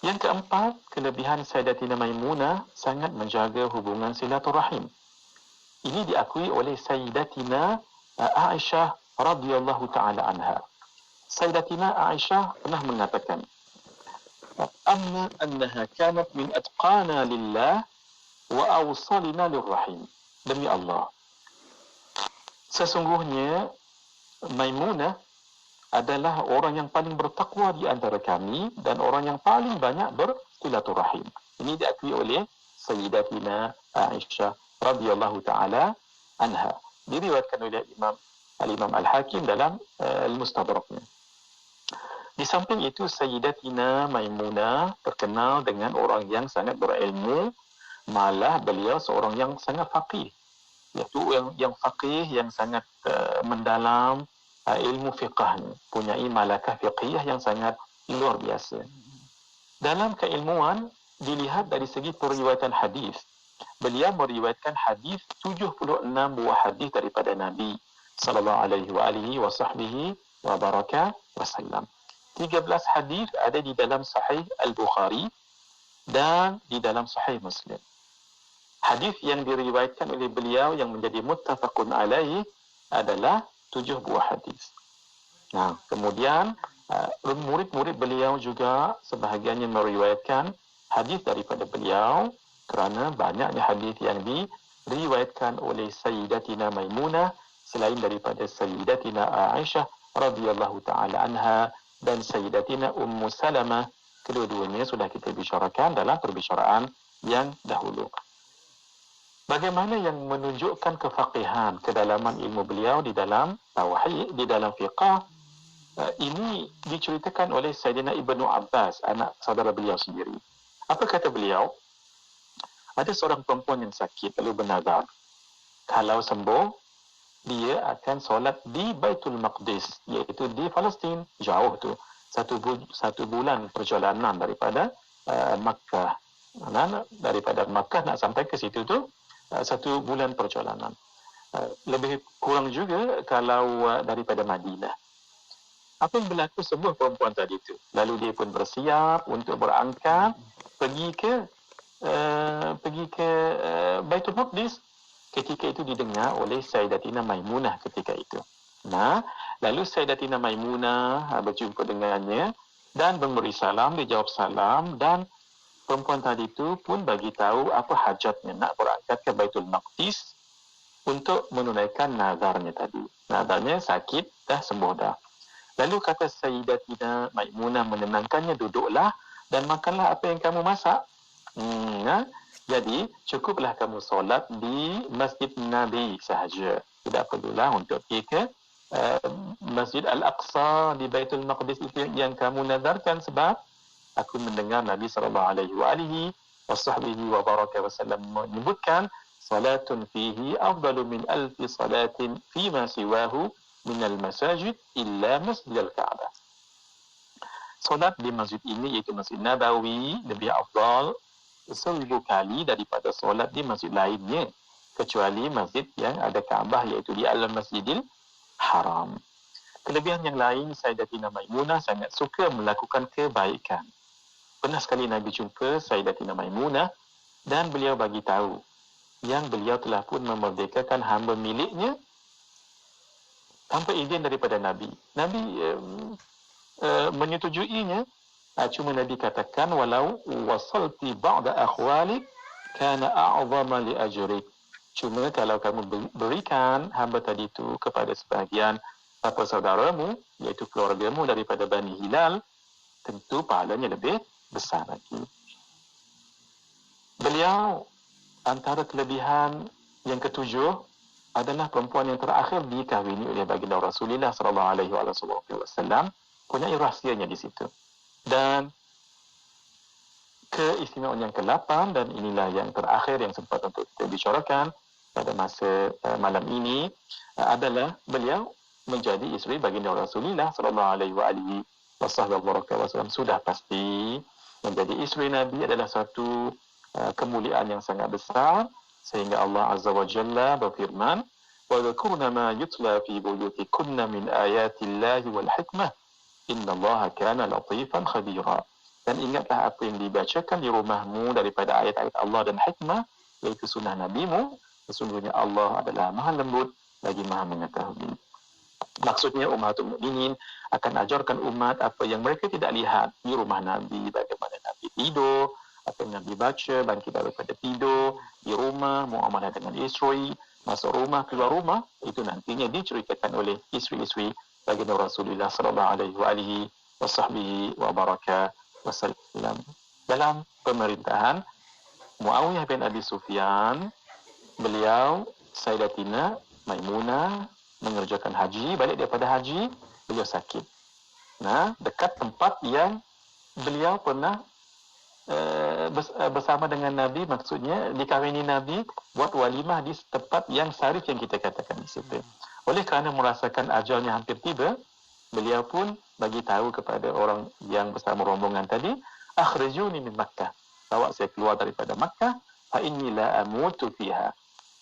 Yang keempat, kelebihan Sayyidatina Maimunah sangat menjaga hubungan silaturahim. Ini diakui oleh Sayyidatina Aisyah radhiyallahu taala anha. Sayyidatina Aisyah pernah mengatakan annaha kanat min atqana lillah wa awsalina lirrahim. Demi Allah, sesungguhnya Maimunah adalah orang yang paling bertakwa di antara kami dan orang yang paling banyak bersilaturahim. Ini diakui oleh Sayyidatina Aisyah radhiyallahu taala anha. Diriwayatkan oleh Al-Imam Al-Hakim dalam Al-Mustadraknya. Di samping itu Sayyidatina Maimunah terkenal dengan orang yang sangat berilmu, malah beliau seorang yang sangat faqih, iaitu yang faqih yang sangat mendalam ilmu fiqahnya, punyai malakah fiqhiyah yang sangat luar biasa. Dalam keilmuan dilihat dari segi periwayatan hadis, beliau meriwayatkan hadis 76 buah hadis daripada Nabi sallallahu alaihi wasallam. 13 hadis ada di dalam Sahih Al-Bukhari dan di dalam Sahih Muslim. Hadis yang diriwayatkan oleh beliau yang menjadi muttafaqun alaih adalah 7 buah hadis. Nah, kemudian murid-murid beliau juga sebahagiannya meriwayatkan hadis daripada beliau kerana banyaknya hadis yang diriwayatkan oleh Sayyidatina Maimunah selain daripada Sayyidatina Aisyah radhiyallahu taala anha dan Sayyidatina Ummu Salamah. Kedua-duanya sudah kita bicarakan dalam perbicaraan yang dahulu. Bagaimana yang menunjukkan kefaqihan, kedalaman ilmu beliau di dalam tauhid, di dalam fiqh, ini diceritakan oleh Sayyidina Ibnu Abbas, anak saudara beliau sendiri. Apa kata beliau? Ada seorang perempuan yang sakit lalu bernazar, kalau sembuh dia akan solat di Baitul Maqdis, iaitu di Palestin, jauh tu, satu bulan perjalanan daripada Makkah. Daripada Makkah nak sampai ke situ tu 1 bulan perjalanan. Lebih kurang juga kalau daripada Madinah. Apa yang berlaku, sebuah perempuan tadi itu, lalu dia pun bersiap untuk berangkat pergi ke Baitul Maqdis. Ketika itu didengar oleh Sayyidatina Maimunah ketika itu. Nah, lalu Sayyidatina Maimunah berjumpa dengannya dan memberi salam, dia jawab salam, dan perempuan tadi itu pun bagi tahu apa hajatnya nak berangkat ke Baitul Maqdis untuk menunaikan nazarnya tadi. Nazarnya sakit dah, sembuh dah. Lalu kata Sayyidatina Maimunah menenangkannya, duduklah dan makanlah apa yang kamu masak. Jadi cukuplah kamu solat di Masjid Nabi sahaja. Tidak perlulah untuk pergi ke Masjid Al-Aqsa di Baitul Maqdis itu yang kamu nazarkan, sebab aku mendengar Nabi sallallahu alaihi wasallam menyebutkan salatun fihi afdalu min alfi salatin fima siwahu min al-masajid illa Masjid Al-Ka'bah. Solat di masjid ini, iaitu Masjid Nabawi, lebih afdal 1000 kali daripada solat di masjid lainnya, kecuali masjid yang ada Kaabah, iaitu di Al-Masjidil Haram. Kelebihan yang lain, Sayyidatina Maimunah sangat suka melakukan kebaikan. Pernah sekali Nabi jumpa Sayyidatina Maimunah dan beliau bagi tahu yang beliau telah pun memerdekakan hamba miliknya tanpa izin daripada Nabi. Nabi menyetujuinya, cuma Nabi katakan, walau wasalti ba'da akhwalik kana a'zama li ajrik. Cuma kalau kamu berikan hamba tadi itu kepada sebahagian apa saudaramu, iaitu keluargamu daripada Bani Hilal, tentu pahalanya lebih besar lagi. Beliau, antara kelebihan yang ketujuh adalah perempuan yang terakhir dikahwini oleh baginda Rasulullah SAW. Punya rahsianya di situ. Dan keistimewaan yang ke-8, dan inilah yang terakhir yang sempat untuk kita bicarakan pada masa malam ini, adalah beliau menjadi isteri baginda Rasulullah SAW. Sudah pasti menjadi isteri Nabi adalah satu kemuliaan yang sangat besar, sehingga Allah Azza wa Jalla berfirman, وَذَكُرْنَ مَا يُتْلَى فِي بُيُوتِكُنَّ مِنْ آيَاتِ اللَّهِ وَالْحِكْمَةِ إِنَّ اللَّهَ كَانَ لَطِيفًا خَبِيرًا. Dan ingatlah apa yang dibacakan di rumahmu daripada ayat-ayat Allah dan hikmah, iaitu sunnah Nabimu. Sesungguhnya Allah adalah maha lembut lagi maha mengetahui. Maksudnya Ummatul Mukminin akan ajarkan umat apa yang mereka tidak lihat di rumah Nabi, bagaimana Nabi tidur, apa yang Nabi baca, bangkit daripada tidur, di rumah, muamalah dengan isteri, masuk rumah, keluar rumah, itu nantinya diceritakan oleh isteri-isteri baginda Rasulullah SAW. Dalam pemerintahan Muawiyah bin Abi Sufyan, beliau, Sayyidatina Maimunah, mengerjakan haji, balik daripada haji, beliau sakit. Nah, dekat tempat yang beliau pernah bersama dengan Nabi, maksudnya dikahwini Nabi, buat walimah di tempat yang syarif yang kita katakan di situ. Oleh kerana merasakan ajalnya hampir tiba, beliau pun bagi tahu kepada orang yang bersama rombongan tadi, akhrijuni min Makkah, bawa saya keluar daripada Makkah, fa inni la amutu fiha.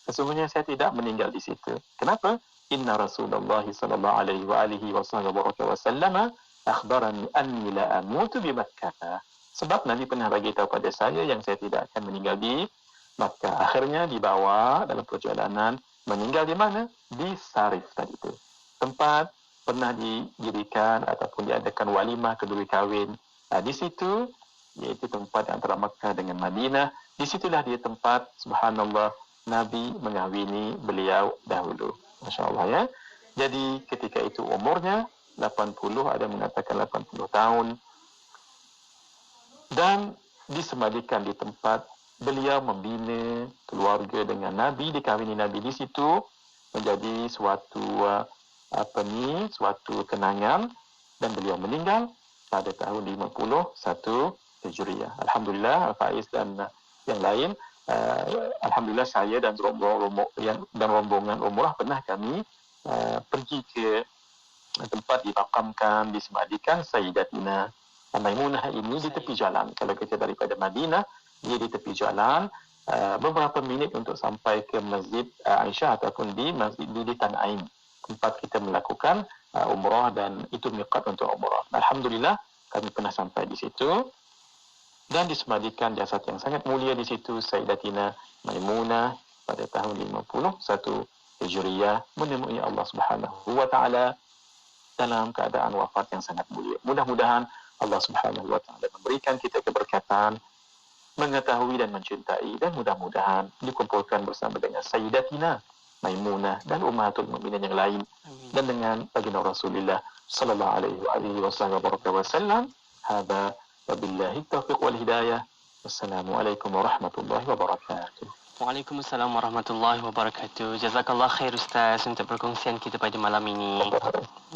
Sesungguhnya saya tidak meninggal di situ. Kenapa? Inna Rasulullah sallallahu alaihi wasallam akhbarani anni la amutu bi Makkah. Sebab Nabi pernah bagi tahu pada saya yang saya tidak akan meninggal di Makkah. Akhirnya dibawa dalam perjalanan, meninggal di mana? Di Sarif tadi itu. Tempat pernah didirikan ataupun diadakan walimah kedua kahwin. Di situ, iaitu tempat antara Makkah dengan Madinah. Di situlah dia tempat, subhanallah, Nabi mengahwini beliau dahulu. Masya Allah ya. Jadi ketika itu umurnya 80, ada mengatakan 80 tahun. Dan disemadikan di tempat beliau membina keluarga dengan Nabi, dikahwini Nabi di situ, menjadi suatu suatu kenangan, dan beliau meninggal pada tahun 51 Hijriah. Alhamdulillah, Faiz dan yang lain, alhamdulillah saya dan rombongan umrah pernah kami pergi ke tempat dimakamkan, disemadikan Sayyidatina Maimunah ini di tepi jalan. Kalau kita daripada Madinah, dia di tepi jalan, beberapa minit untuk sampai ke Masjid Aisyah ataupun di Masjid di Tan'aim, tempat kita melakukan umrah, dan itu miqat untuk umrah. Alhamdulillah kami pernah sampai di situ dan disemadikan jasad yang sangat mulia di situ, Sayyidatina Maimunah, pada tahun 51 Hijriah, menemui Allah Subhanahu wa taala dalam keadaan wafat yang sangat mulia. Mudah-mudahan Allah Subhanahu wa taala memberikan kita keberkatan, mengetahui dan mencintai, dan mudah-mudahan dikumpulkan bersama dengan Sayyidatina Maimunah dan Ummatul Mukminin yang lain. Amin. Dan dengan baginda Rasulullah sallallahu alaihi wasallam. Hada wabillahi taufiq wal hidayah. Wassalamualaikum warahmatullahi wabarakatuh. Waalaikumsalam warahmatullahi wabarakatuh. Jazakallah khair Ustaz untuk perkongsian kita pada malam ini.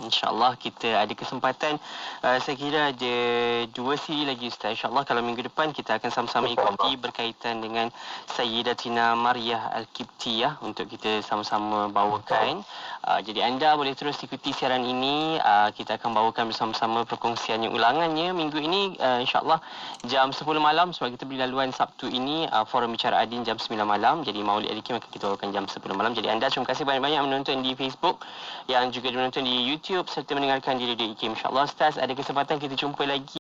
InsyaAllah kita ada kesempatan, saya kira ada 2 siri lagi Ustaz. InsyaAllah kalau minggu depan kita akan sama-sama ikuti berkaitan dengan Sayyidatina Maryah Al-Qibtiyah untuk kita sama-sama bawakan. Jadi anda boleh terus ikuti siaran ini. Kita akan bawakan bersama-sama perkongsiannya, ulangannya minggu ini insyaAllah jam 10 malam sebab kita beri laluan Sabtu ini forum bicara adin jam 9 malam. Jadi Maulid Al-Hakim akan kita bawakan jam 10 malam. Jadi anda terima kasih banyak-banyak menonton di Facebook, yang juga menonton di YouTube serta mendengarkan di Radio IKIM. InsyaAllah Ustaz ada kesempatan kita jumpa lagi